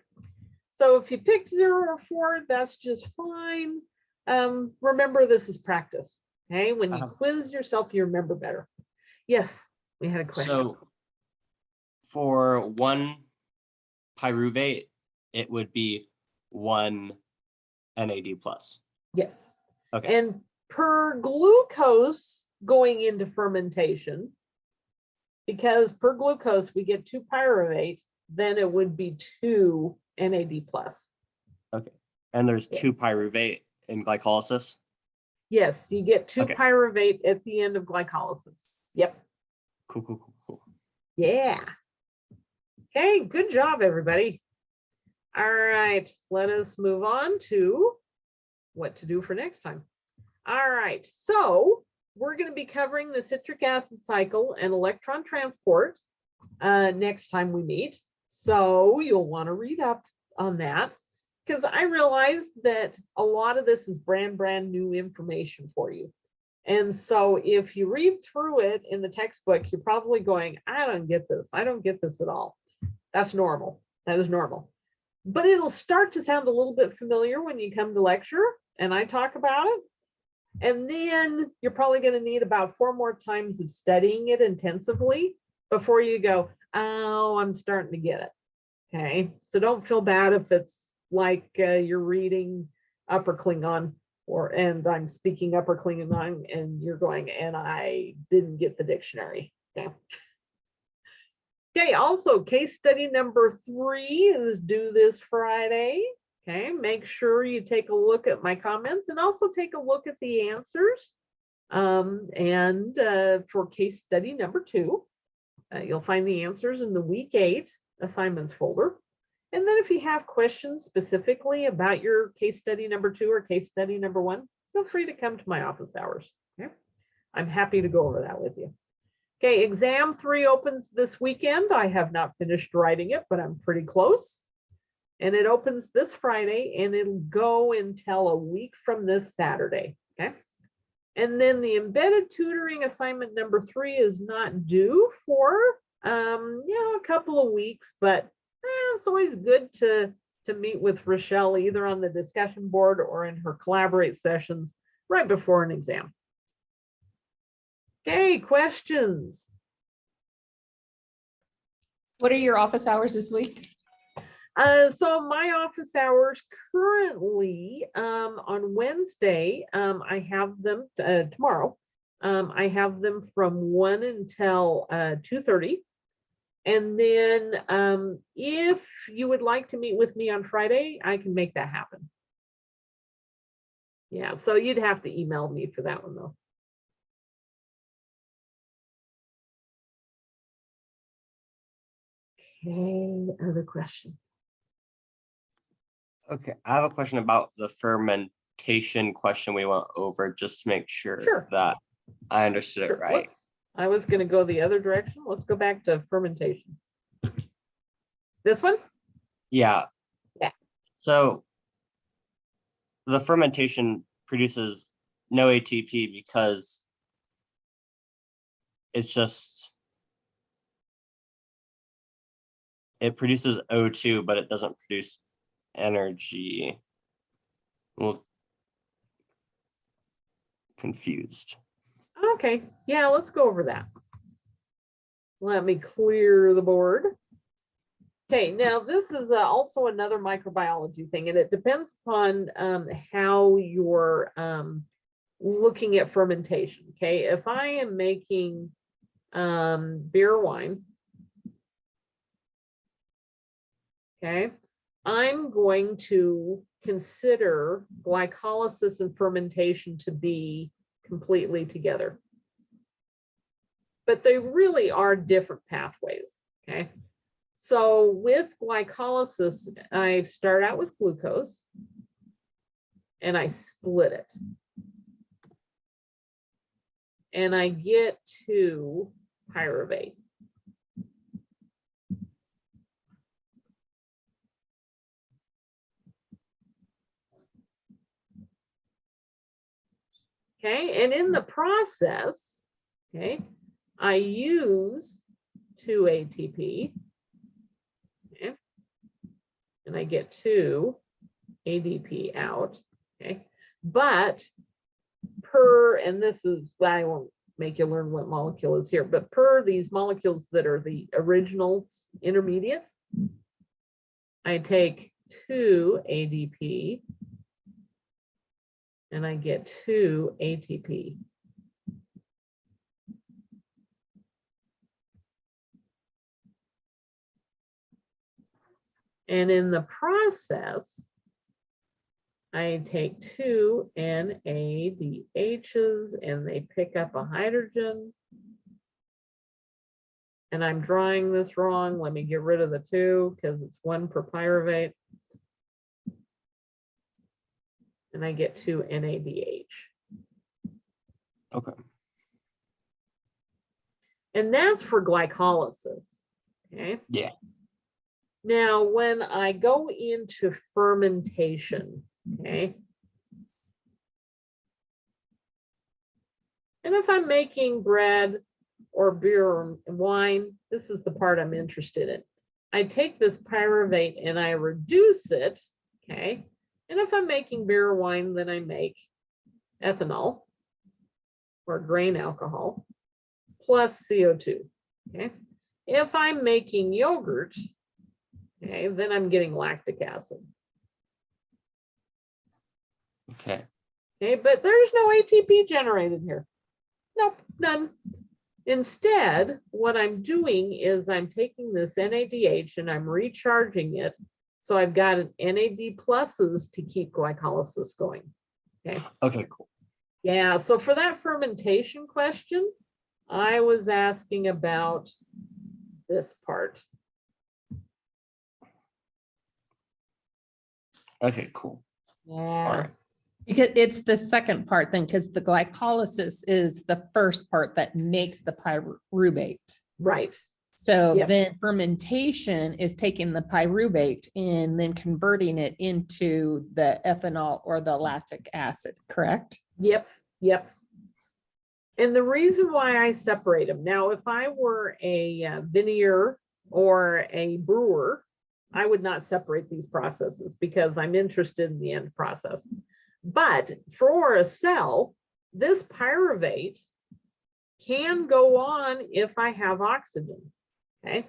So if you picked 0 or 4, that's just fine. Remember, this is practice, okay? When you quiz yourself, you remember better. Yes, we had a question. So for 1 pyruvate, it would be 1 NAD plus. Yes. Okay. And per glucose going into fermentation, because per glucose we get 2 pyruvate, then it would be 2 NAD plus. Okay. And there's 2 pyruvate in glycolysis? Yes, you get 2 Okay. pyruvate at the end of glycolysis. Yep. Cool. Yeah. Okay, good job, everybody. All right, let us move on to what to do for next time. All right, so we're going to be covering the citric acid cycle and electron transport next time we meet. So you'll want to read up on that, because I realize that a lot of this is brand new information for you. And so if you read through it in the textbook, you're probably going, I don't get this. I don't get this at all. That's normal. That is normal. But it'll start to sound a little bit familiar when you come to lecture and I talk about it. And then you're probably going to need about 4 more times of studying it intensively before you go, oh, I'm starting to get it. Okay. So don't feel bad if it's like you're reading Upper Klingon and I'm speaking Upper Klingon and you're going, and I didn't get the dictionary. Okay. Okay, also case study number 3 is due this Friday. Okay, make sure you take a look at my comments and also take a look at the answers. For case study number 2, you'll find the answers in the week 8 assignments folder. And then if you have questions specifically about your case study number 2 or case study number 1, feel free to come to my office hours. Okay, I'm happy to go over that with you. Okay, exam 3 opens this weekend. I have not finished writing it, but I'm pretty close. And it opens this Friday and it'll go until a week from this Saturday. Okay. And then the embedded tutoring assignment number 3 is not due for a couple of weeks, but it's always good to meet with Rochelle either on the discussion board or in her collaborate sessions right before an exam. Okay, questions? What are your office hours this week? So my office hours currently on Wednesday, I have them tomorrow. I have them from 1 until 2:30. And then if you would like to meet with me on Friday, I can make that happen. Yeah, so you'd have to email me for that one though. Okay, other questions? Okay, I have a question about the fermentation question we went over, just to make sure that I understood it right. Whoops. I was going to go the other direction. Let's go back to fermentation. This one? Yeah. Yeah. So the fermentation produces no ATP because it's just, it produces O2, but it doesn't produce energy. Well, confused. Okay, yeah, let's go over that. Let me clear the board. Okay, now this is also another microbiology thing, and it depends upon how you're looking at fermentation. Okay, if I am making beer wine, okay, I'm going to consider glycolysis and fermentation to be completely together. But they really are different pathways, okay? So with glycolysis, I start out with glucose and I split it. and I get to pyruvate. Okay, and in the process, okay, I use 2 ATP, okay, and I get 2 ADP out, okay, but per, and this is, I won't make you learn what molecule is here, but per these molecules that are the originals intermediates, I take 2 ADP and I get 2 ATP. And in the process, I take 2 NADHs and they pick up a hydrogen. And I'm drawing this wrong. Let me get rid of the 2 because it's 1 per pyruvate. And I get 2 NADH. Okay. And that's for glycolysis. Okay. Yeah. Now, when I go into fermentation, okay, and if I'm making bread or beer or wine, this is the part I'm interested in. I take this pyruvate and I reduce it, okay, and if I'm making beer or wine, then I make ethanol or grain alcohol plus CO2, okay. If I'm making yogurt, okay, then I'm getting lactic acid. Okay. Okay, but there's no ATP generated here. Nope, none. Instead, what I'm doing is I'm taking this NADH and I'm recharging it. So I've got an NAD pluses to keep glycolysis going. Okay. Okay, cool. Yeah, so for that fermentation question, I was asking about this part. Okay, cool. Yeah. All right. Because it's the second part then, because the glycolysis is the first part that makes the pyruvate. Right. So Yep. then fermentation is taking the pyruvate and then converting it into the ethanol or the lactic acid, correct? Yep. Yep. And the reason why I separate them now, if I were a vinier or a brewer, I would not separate these processes because I'm interested in the end process. But for a cell, this pyruvate can go on if I have oxygen. Okay.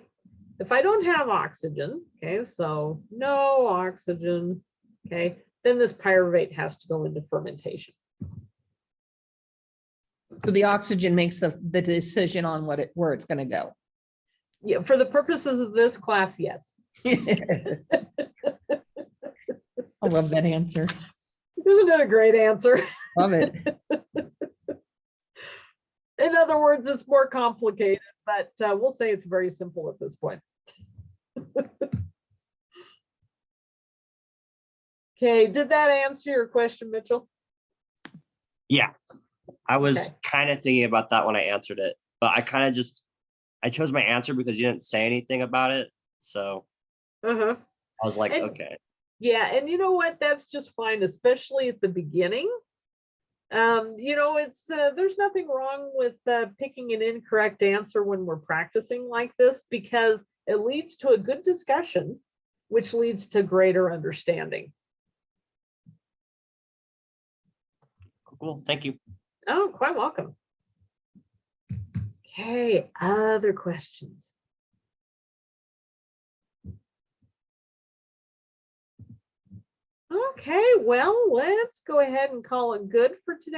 If I don't have oxygen, okay, so no oxygen, okay, then this pyruvate has to go into fermentation. So the oxygen makes the decision on where it's going to go. Yeah, for the purposes of this class, yes. I love that answer. Isn't it a great answer? Love it. In other words, it's more complicated, but we'll say it's very simple at this point. Okay, did that answer your question, Mitchell? Yeah. I was Okay. kind of thinking about that when I answered it, but I kind of I chose my answer because you didn't say anything about it. So Uh-huh. I was like, And- okay. Yeah, and you know what? That's just fine, especially at the beginning. You know, it's there's nothing wrong with picking an incorrect answer when we're practicing like this because it leads to a good discussion, which leads to greater understanding. Cool. Thank you. Oh, quite welcome. Okay, other questions? Okay, well, let's go ahead and call it good for today.